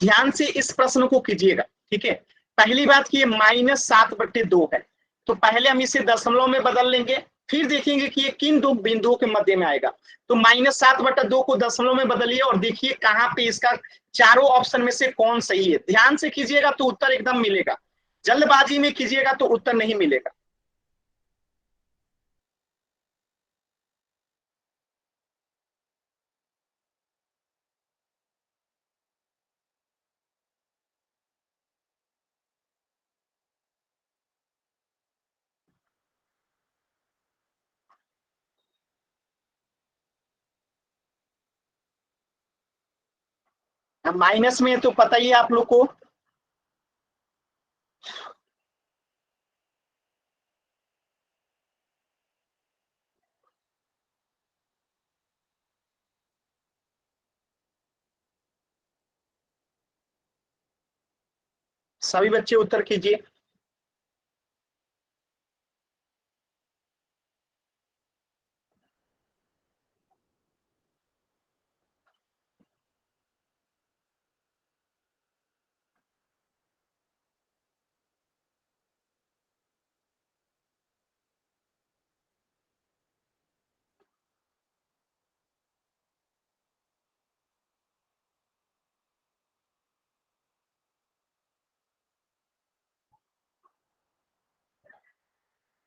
ध्यान से इस प्रश्न को कीजिएगा। ठीक है, पहली बात की -7/2 है, तो पहले हम इसे दशमलव में बदल लेंगे, फिर देखेंगे कि ये किन दो बिंदुओं के मध्य में आएगा। तो -7/2 को दशमलव में बदलिए और देखिए कहां पे इसका चारों ऑप्शन में से कौन सही है। ध्यान से कीजिएगा तो उत्तर एकदम मिलेगा, जल्दबाजी में कीजिएगा तो उत्तर नहीं मिलेगा। माइनस में तो पता ही है आप लोग को। सभी बच्चे उत्तर कीजिए।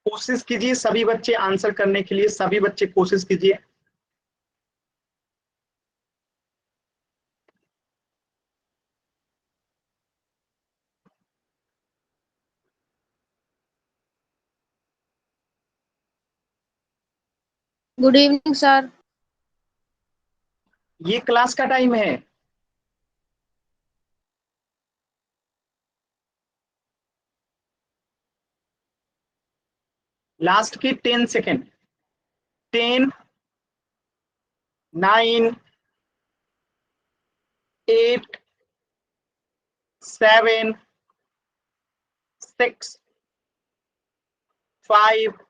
कोशिश कीजिए सभी बच्चे आंसर करने के लिए, सभी बच्चे कोशिश कीजिए। Good evening sir. ये क्लास का टाइम है। लास्ट की 10 सेकेंड। 10 9 8 7 6 5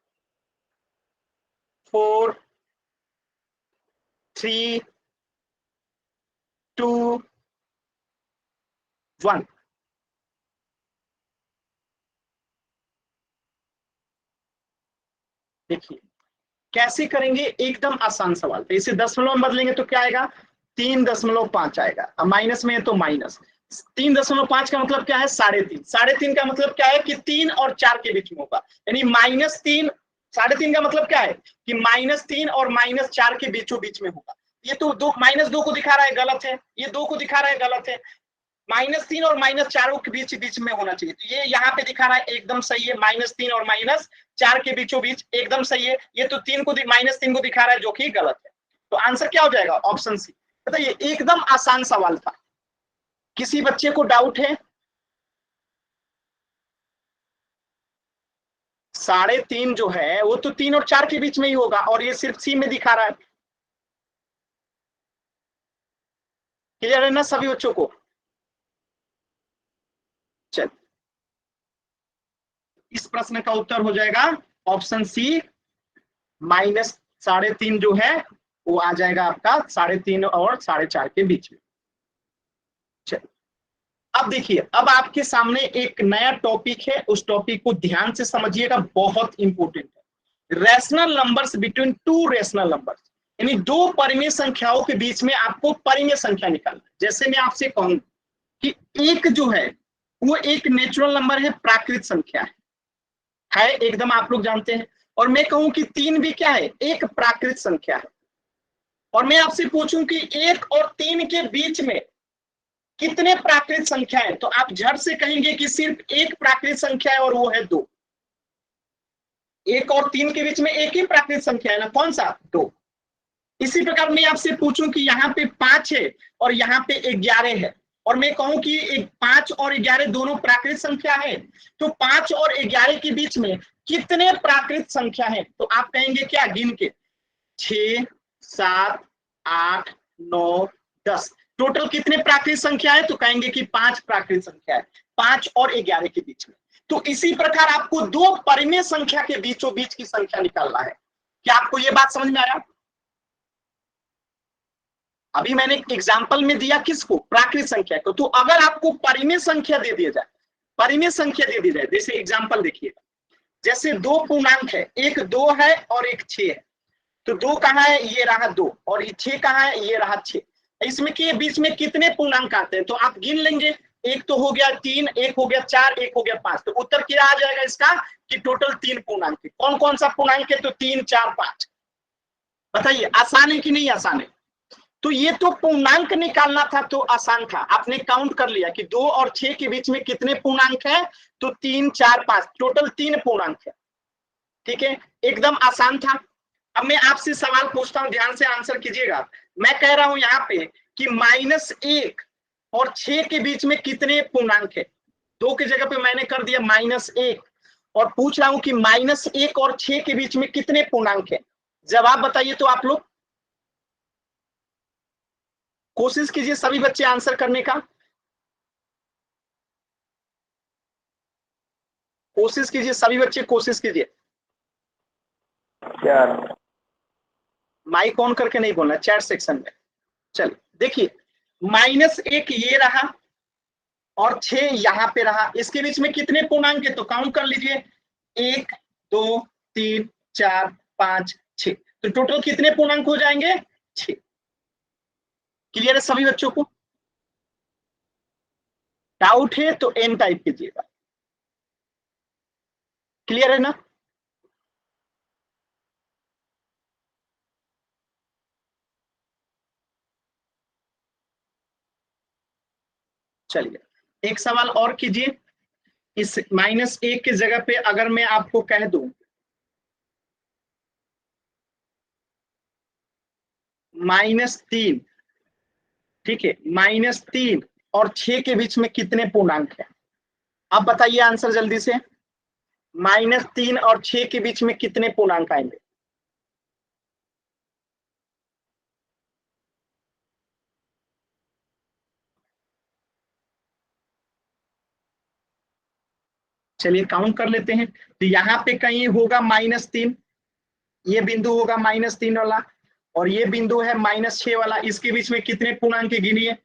4 3 2 1। देखिए कैसे करेंगे, एकदम आसान सवाल था। इसे दशमलव में बदलेंगे तो क्या आएगा, 3.5 आएगा। अब माइनस में है तो माइनस 3.5 का मतलब क्या है, 3.5। 3.5 का मतलब क्या है कि 3 और 4 के बीच में होगा, यानी -3। 3.5 का मतलब क्या है कि -3 और -4 के बीचों बीच में होगा। ये तो -2 को दिखा रहा है, गलत है। ये 2 को दिखा रहा है, गलत है। -3 और -4 के बीच बीच में होना चाहिए। तो ये यहाँ पे दिखा रहा है, एकदम सही है। -3 और -4 के बीचों बीच एकदम सही है। ये तो -3 को दिखा रहा है, जो कि गलत है। तो आंसर क्या हो जाएगा, ऑप्शन सी। बताइए, एकदम आसान सवाल था। किसी बच्चे को डाउट है? 3.5 जो है वो तो 3 और 4 के बीच में ही होगा, और ये सिर्फ सी में दिखा रहा है। क्लियर है ना सभी बच्चों को? चल, इस प्रश्न का उत्तर हो जाएगा ऑप्शन सी, -3.5 जो है वो आ जाएगा आपका 3.5 और 4.5 के बीच में। चलिए, अब देखिए, अब आपके सामने एक नया टॉपिक है, उस टॉपिक को ध्यान से समझिएगा, बहुत इंपॉर्टेंट है। Rational numbers between two rational numbers, यानी दो परिमेय संख्याओं के बीच में आपको परिमेय संख्या निकालना है। जैसे मैं आपसे कहूं कि एक जो है वो एक नेचुरल नंबर है, प्राकृत संख्या है एकदम, आप लोग जानते हैं। और मैं कहूं कि 3 भी क्या है, एक प्राकृत संख्या है। और मैं आपसे पूछूं कि 1 और 3 के बीच में कितने प्राकृत संख्या है, तो आप झट से कहेंगे कि सिर्फ एक प्राकृत संख्या है, और वो है 2। 1 और 3 के बीच में एक ही प्राकृत संख्या है ना, कौन सा, 2। इसी प्रकार मैं आपसे पूछूं कि यहाँ पे 5 है और यहाँ पे 11 है, और मैं कहूं कि 5 और 11 दोनों प्राकृत संख्या है, तो 5 और 11 के बीच में कितने प्राकृत संख्या है, तो आप कहेंगे क्या, गिन के 6, 7, 8, 9, 10, टोटल कितने प्राकृत संख्या है, तो कहेंगे कि 5 प्राकृत संख्या है, 5 और 11 के बीच में। तो इसी प्रकार आपको दो परिमेय संख्या के बीचों बीच की संख्या निकालना है। क्या आपको यह बात समझ में आया? अभी मैंने एग्जाम्पल में दिया किसको, प्राकृत संख्या को। तो अगर आपको परिमेय संख्या दे दिया जाए, परिमेय संख्या दे दी जाए, जैसे एग्जाम्पल देखिएगा, जैसे दो पूर्णांक है, एक 2 है और एक 6 है। तो 2 कहाँ है, ये रहा 2, और ये 6 कहाँ है, ये रहा 6। इसमें के बीच में कितने पूर्णांक आते हैं, तो आप गिन लेंगे। एक तो हो गया 3, एक हो गया 4, एक हो गया 5। तो उत्तर क्या आ जाएगा इसका कि टोटल 3 पूर्णांक है। कौन कौन सा पूर्णांक है, तो 3, 4, 5। बताइए आसान है कि नहीं आसान है? तो ये तो पूर्णांक निकालना था, तो आसान था, आपने काउंट कर लिया कि 2 और 6 के बीच में कितने पूर्णांक है, तो 3, 4, 5, टोटल 3 पूर्णांक है। ठीक है, एकदम आसान था। अब मैं आपसे सवाल पूछता हूं, ध्यान से आंसर कीजिएगा। मैं कह रहा हूं यहाँ पे कि -1 और 6 के बीच में कितने पूर्णांक है। 2 की जगह पे मैंने कर दिया -1, और पूछ रहा हूं कि -1 और 6 के बीच में कितने पूर्णांक है। जवाब बताइए तो आप लोग, कोशिश कीजिए सभी बच्चे आंसर करने का, कोशिश कीजिए सभी बच्चे, कोशिश कीजिए। 4। माइक ऑन करके नहीं बोलना, चैट सेक्शन में। चलिए देखिए, -1 ये रहा और 6 यहाँ पे रहा, इसके बीच में कितने पूर्णांक है, तो काउंट कर लीजिए, 1, 2, 3, 4, 5, 6। तो टोटल कितने पूर्णांक हो जाएंगे, 6। क्लियर है सभी बच्चों को? डाउट है तो एन टाइप कीजिएगा। क्लियर है ना? चलिए एक सवाल और कीजिए। इस -1 की जगह पे अगर मैं आपको कह दूं -3, ठीक है, -3 और 6 के बीच में कितने पूर्णांक है, अब बताइए आंसर जल्दी से। -3 और 6 के बीच में कितने पूर्णांक आएंगे? चलिए काउंट कर लेते हैं। तो यहाँ पे कहीं होगा -3, ये बिंदु होगा -3 वाला, और ये बिंदु है -6 वाला। इसके बीच में कितने पूर्णांक गिनिए,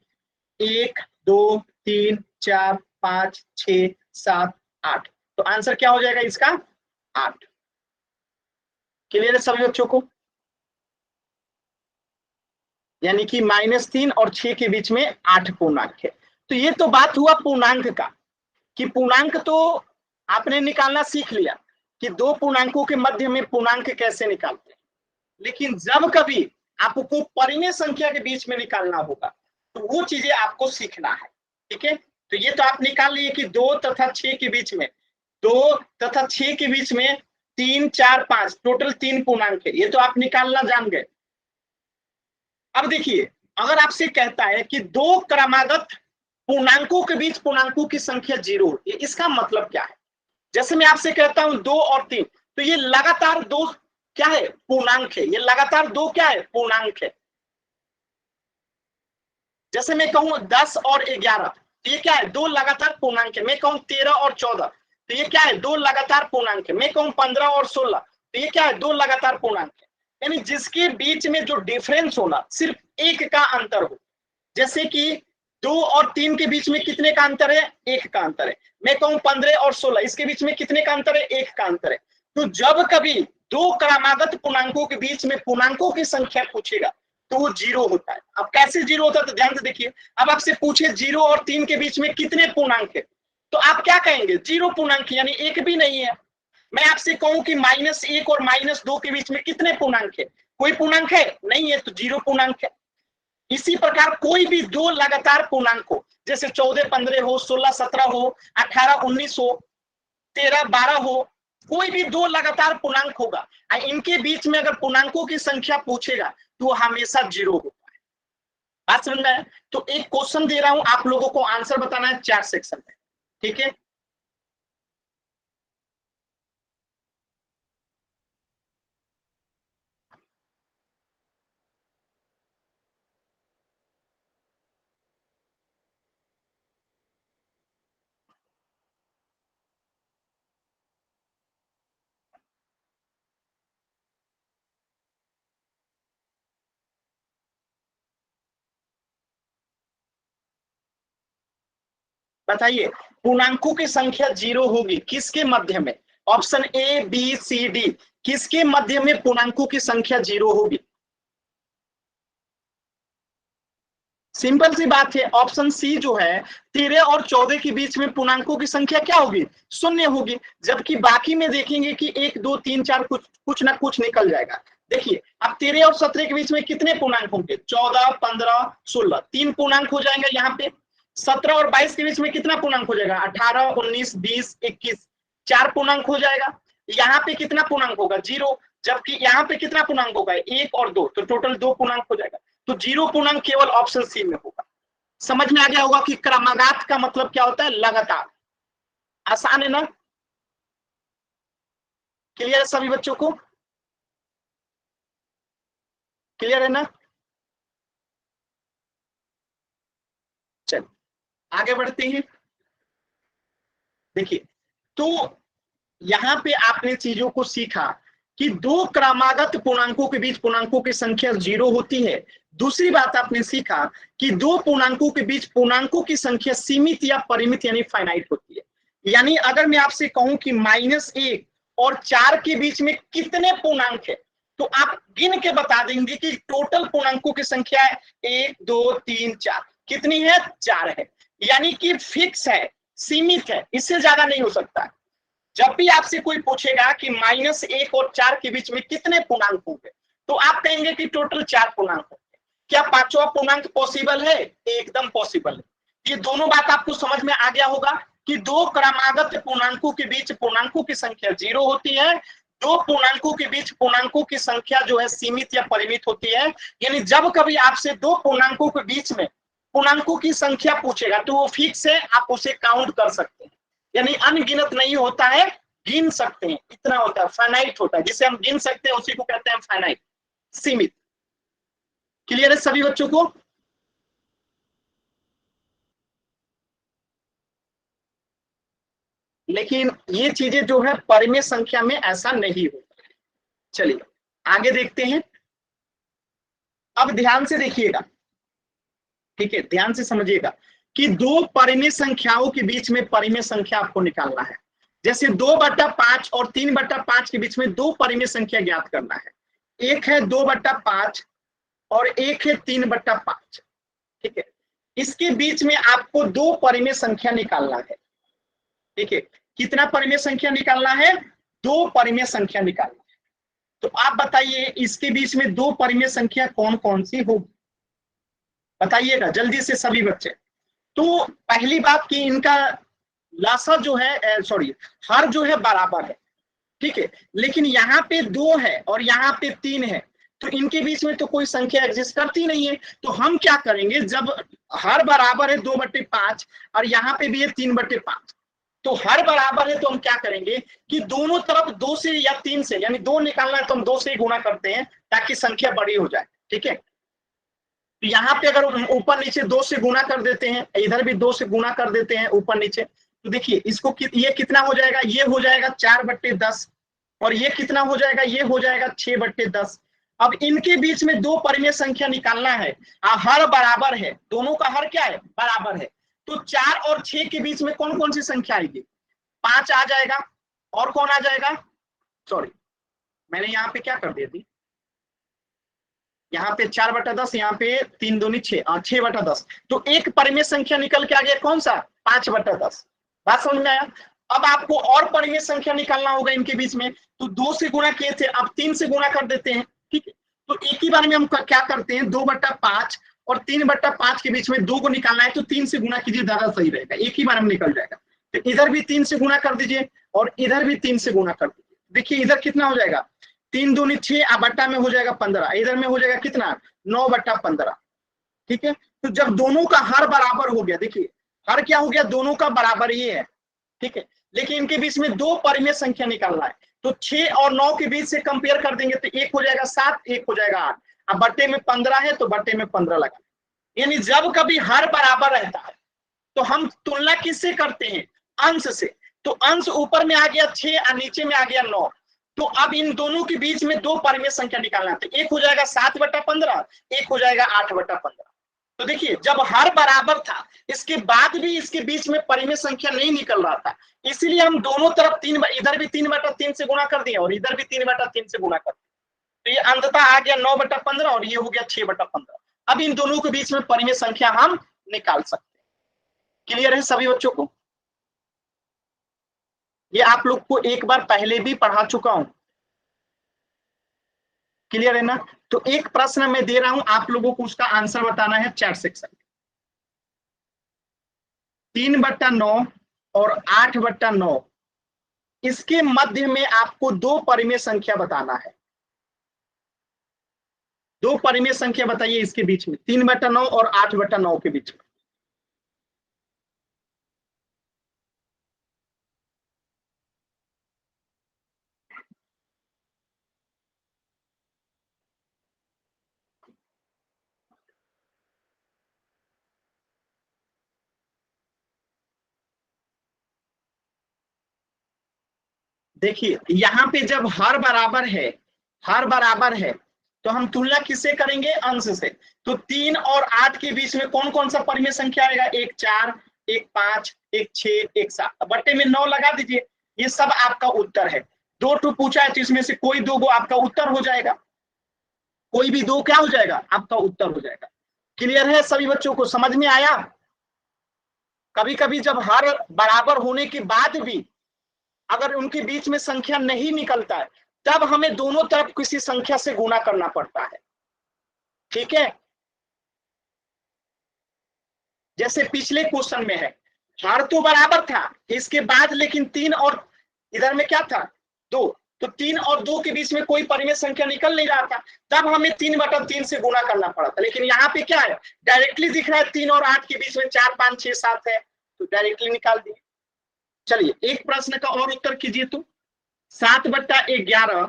1, 2, 3, 4, 5, 6, 7, 8। तो आंसर क्या हो जाएगा इसका, 8। क्लियर है सभी बच्चों को? यानी कि -3 और 6 के बीच में 8 पूर्णांक है। तो ये तो बात हुआ पूर्णांक का, कि पूर्णांक तो आपने निकालना सीख लिया कि दो पूर्णांकों के मध्य में पूर्णांक कैसे निकालते हैं। लेकिन जब कभी आपको परिमेय संख्या के बीच में निकालना होगा तो वो चीजें आपको सीखना है। ठीक है, तो ये तो आप निकाल लिए कि 2 तथा 6 के बीच में, 2 तथा 6 के बीच में 3, 4, 5 टोटल 3 पूर्णांक है, ये तो आप निकालना जान गए। अब देखिए, अगर आपसे कहता है कि दो क्रमागत पूर्णांकों के बीच पूर्णांकों की संख्या 0 होती है, इसका मतलब क्या है? जैसे मैं आपसे कहता हूं 2 और 3, तो ये लगातार दो क्या है? पूर्णांक है। ये लगातार दो क्या है? पूर्णांक है। जैसे मैं कहूं 10 और 11, तो ये क्या है? दो लगातार पूर्णांक है। मैं कहूं 13 और 14, तो ये क्या है? दो लगातार पूर्णांक है। मैं कहूं 15 और 16, तो ये क्या है? दो लगातार पूर्णांक है। यानी जिसके बीच में जो डिफरेंस होना सिर्फ एक का अंतर हो। जैसे कि 2 और 3 के बीच में कितने का अंतर है? एक का अंतर है। मैं कहूं 15 और 16, इसके बीच में कितने का अंतर है? एक का अंतर है। तो जब कभी दो क्रमागत पूर्णांकों के बीच में पूर्णांकों की संख्या पूछेगा तो वो 0 होता है। अब कैसे 0 होता है तो ध्यान से देखिए। अब आपसे पूछे 0 और 3 के बीच में कितने पूर्णांक है, तो आप क्या कहेंगे? 0 पूर्णांक, यानी एक भी नहीं है। मैं आपसे कहूं कि -1 और -2 के बीच में कितने पूर्णांक है? कोई पूर्णांक है? नहीं है, तो 0 पूर्णांक है। इसी प्रकार कोई भी दो लगातार पूर्णांक हो, जैसे 14, 15 हो, 16, 17 हो, 18, 19 हो, 13, 12 हो, कोई भी दो लगातार पूर्णांक होगा, इनके बीच में अगर पूर्णांकों की संख्या पूछेगा तो वो हमेशा 0 होगा। बात समझ में आया? तो एक क्वेश्चन दे रहा हूं, आप लोगों को आंसर बताना है 4 सेक्शन में। ठीक है, बताइए। पूर्णांकों की संख्या 0 होगी किसके मध्य में? Option A, B, C, D, किसके मध्य में पूर्णांकों की संख्या 0 होगी? सिंपल सी बात है, ऑप्शन सी जो है 13 और 14 के बीच में पूर्णांकों की संख्या क्या होगी? शून्य होगी। जबकि बाकी में देखेंगे कि 1, 2, 3, 4 कुछ ना कुछ निकल जाएगा। देखिए, अब 13 और 17 के बीच में कितने पूर्णांक होंगे? 14, 15, 16, तीन पूर्णांक हो जाएंगे यहाँ पे। 17 और 22 के बीच में कितना पूर्णांक हो जाएगा? 18, 19, 20, 21, चार पूर्णांक हो जाएगा। यहाँ पे कितना पूर्णांक होगा? 0। जबकि यहाँ पे कितना पूर्णांक होगा? 1 और 2, तो टोटल 2 पूर्णांक हो जाएगा। तो 0 पूर्णांक केवल ऑप्शन सी में होगा। समझ में आ गया होगा कि क्रमागत का मतलब क्या होता है? लगातार। आसान है ना? क्लियर है सभी बच्चों को? क्लियर है ना? चलिए आगे बढ़ते हैं। देखिए, तो यहां पे आपने चीजों को सीखा कि दो क्रमागत पूर्णांकों के बीच पूर्णांकों की संख्या 0 होती है। दूसरी बात आपने सीखा कि दो पूर्णांकों के बीच पूर्णांकों की संख्या सीमित या परिमित यानी फाइनाइट होती है। यानी अगर मैं आपसे कहूं कि -1 और 4 के बीच में कितने पूर्णांक है, तो आप गिन के बता देंगे कि टोटल पूर्णांकों की संख्या है 1, 2, 3, 4। कितनी है? 4 है। यानी कि फिक्स है, सीमित है, इससे ज्यादा नहीं हो सकता। जब भी आपसे कोई पूछेगा कि -1 और 4 के बीच में कितने पूर्णांक होंगे, तो आप कहेंगे कि टोटल 4 पूर्णांक होंगे। क्या पांचवा पूर्णांक पॉसिबल है? एकदम पॉसिबल है। ये दोनों बात आपको समझ में आ गया होगा कि दो क्रमागत पूर्णांकों के बीच पूर्णांकों की संख्या 0 होती है। दो पूर्णांकों के बीच पूर्णांकों की संख्या जो है सीमित या परिमित होती है। यानी जब कभी आपसे दो पूर्णांकों के बीच में पूर्णांकों की संख्या पूछेगा तो वो फिक्स है, आप उसे काउंट कर सकते हैं। यानी अनगिनत नहीं होता है, गिन सकते हैं, इतना होता है। फाइनाइट होता है, जिसे हम गिन सकते हैं उसी को कहते हैं फाइनाइट, सीमित। क्लियर है सभी बच्चों को? लेकिन ये चीजें जो है परिमेय संख्या में ऐसा नहीं होता है। चलिए आगे देखते हैं। अब ध्यान से देखिएगा, ठीक है, ध्यान से समझिएगा कि दो परिमेय संख्याओं के बीच में परिमेय संख्या आपको निकालना है। जैसे 2/5 और 3/5 के बीच में दो परिमेय संख्या ज्ञात करना है। एक है 2/5 और एक है 3/5। ठीक है, इसके बीच में आपको दो परिमेय संख्या निकालना है। ठीक है, कितना परिमेय संख्या निकालना है? दो परिमेय संख्या निकालना है। तो आप बताइए इसके बीच में दो परिमेय संख्या कौन कौन सी होगी, बताइएगा जल्दी से सभी बच्चे। तो पहली बात कि इनका लासा जो है, सॉरी, हर जो है बराबर है। ठीक है, लेकिन यहाँ पे 2 है और यहाँ पे 3 है, तो इनके बीच में तो कोई संख्या एग्जिस्ट करती नहीं है। तो हम क्या करेंगे, जब हर बराबर है 2/5 और यहाँ पे भी है 3/5, तो हर बराबर है, तो हम क्या करेंगे कि दोनों तरफ 2 से या 3 से, यानी 2 निकालना है तो हम 2 से ही गुणा करते हैं ताकि संख्या बड़ी हो जाए। ठीक है, तो यहाँ पे अगर ऊपर नीचे 2 से गुणा कर देते हैं, इधर भी 2 से गुणा कर देते हैं ऊपर नीचे, तो देखिए इसको ये कितना हो जाएगा, ये हो जाएगा 4/10, और ये कितना हो जाएगा, ये हो जाएगा 6/10। अब इनके बीच में दो परिमेय संख्या निकालना है, हर बराबर है, दोनों का हर क्या है, बराबर है। तो 4 और 6 के बीच में कौन कौन सी संख्या आएगी? 5 आ जाएगा, और कौन आ जाएगा, सॉरी मैंने यहाँ पे क्या कर दिया थी, यहाँ पे 4/10, यहाँ पे 3 दूनी 6, 6/10। तो एक परिमेय संख्या निकल के आ गया, कौन सा, 5/10। बात समझ में आया? अब आपको और परिमेय संख्या निकालना होगा इनके बीच में, तो 2 से गुणा किए थे, अब 3 से गुणा कर देते हैं। ठीक है, तो एक ही बार में हम क्या करते हैं, 2/5 और 3/5 के बीच में 2 को निकालना है, तो 3 से गुणा कीजिए, ज्यादा सही रहेगा, एक ही बार में निकल जाएगा। तो इधर भी 3 से गुणा कर दीजिए और इधर भी 3 से गुणा कर दीजिए। देखिए इधर कितना हो जाएगा, 3 दूनी 6, बट्टा में हो जाएगा 15, इधर में हो जाएगा कितना, 9/15। ठीक है, तो जब दोनों का हर बराबर हो गया, देखिए हर क्या हो गया, दोनों का बराबर ही है। ठीक है, लेकिन इनके बीच में दो परिमेय संख्या निकालना है, तो 6 और 9 के बीच से कंपेयर कर देंगे, तो एक हो जाएगा 7, एक हो जाएगा 8। अब बट्टे में 15 है तो बट्टे में 15 लगा। यानी जब कभी हर बराबर रहता है तो हम तुलना किससे करते हैं, अंश से। तो अंश ऊपर में आ गया 6 और नीचे में आ गया 9, तो अब इन दोनों के बीच में दो परिमेय संख्या निकालना है, तो एक हो जाएगा 7/15, एक हो जाएगा 8/15। तो देखिए जब हर बराबर था, इसके बाद भी इसके बीच में परिमेय संख्या नहीं निकल रहा था, इसीलिए हम दोनों तरफ 3, इधर भी 3/3 से गुणा कर दिए और इधर भी 3/3 से गुणा कर दिया, तो ये अंततः आ गया 9/15 और ये हो गया 6/15। अब इन दोनों के बीच में परिमेय संख्या हम निकाल सकते हैं। क्लियर है सभी बच्चों को? ये आप लोग को एक बार पहले भी पढ़ा चुका हूं, क्लियर है ना? तो एक प्रश्न मैं दे रहा हूं, आप लोगों को उसका आंसर बताना है चैट सेक्शन में। 3/9 और 8/9, इसके मध्य में आपको दो परिमेय संख्या बताना है। दो परिमेय संख्या बताइए इसके बीच में, 3/9 और 8/9 के बीच में। देखिए यहाँ पे जब हर बराबर है, हर बराबर है, तो हम तुलना किससे करेंगे, अंश से। तो 3 और 8 के बीच में कौन कौन सा परिमेय संख्या आएगा, एक 4, एक 5, एक 6, एक 7, बट्टे में 9 लगा दीजिए। ये सब आपका उत्तर है। 2 टू पूछा है तो इसमें से कोई 2 आपका उत्तर हो जाएगा, कोई भी 2 क्या हो जाएगा, आपका उत्तर हो जाएगा। क्लियर है सभी बच्चों को, समझ में आया? कभी कभी जब हर बराबर होने के बाद भी अगर उनके बीच में संख्या नहीं निकलता है, तब हमें दोनों तरफ किसी संख्या से गुणा करना पड़ता है। ठीक है, जैसे पिछले क्वेश्चन में है, हर तो बराबर था, इसके बाद लेकिन 3 और इधर में क्या था, 2, तो 3 और 2 के बीच में कोई परिमेय संख्या निकल नहीं रहा था, तब हमें 3/3 से गुणा करना पड़ा था। लेकिन यहाँ पे क्या है, डायरेक्टली दिख रहा है 3 और 8 के बीच में 4, 5, 6, 7 है, तो डायरेक्टली निकाल दिए। चलिए एक प्रश्न का और उत्तर कीजिए। तो 7/11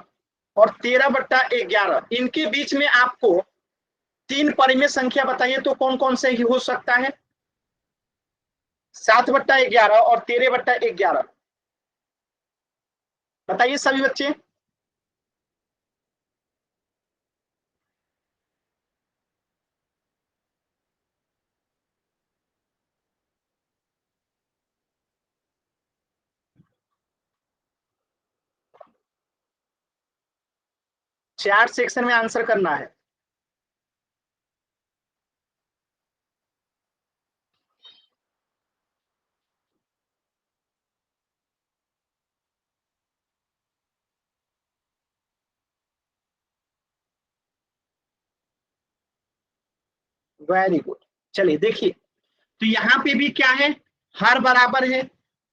और 13/11, इनके बीच में आपको तीन परिमेय संख्या बताइए, तो कौन कौन से हो सकता है, 7/11 और 13/11, बताइए सभी बच्चे। चैट सेक्शन में आंसर करना है। Very good. चलिए देखिए, तो यहाँ पे भी क्या है, हर बराबर है,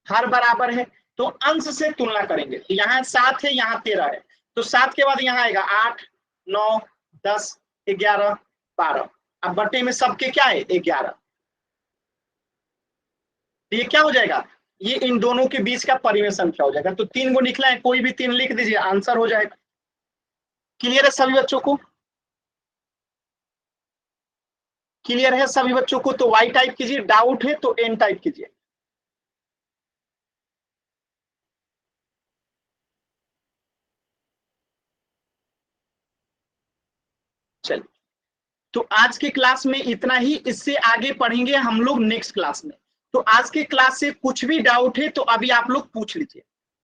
हर बराबर है, तो अंश से तुलना करेंगे। तो यहाँ 7 है, यहाँ 13 है, तो 7 के बाद यहाँ आएगा 8, 9, 10, 11, 12। अब बटे में सबके क्या है, 11। तो ये क्या हो जाएगा, ये इन दोनों के बीच का परिमेय संख्या हो जाएगा। तो 3 को निकला है, कोई भी 3 लिख दीजिए, आंसर हो जाएगा। क्लियर है सभी बच्चों को? क्लियर है सभी बच्चों को? तो वाई टाइप कीजिए, डाउट है तो एन टाइप कीजिए। चलिए, तो आज के क्लास में इतना ही, इससे आगे पढ़ेंगे हम लोग नेक्स्ट क्लास में। तो आज के क्लास से कुछ भी डाउट है तो अभी आप लोग पूछ लीजिए।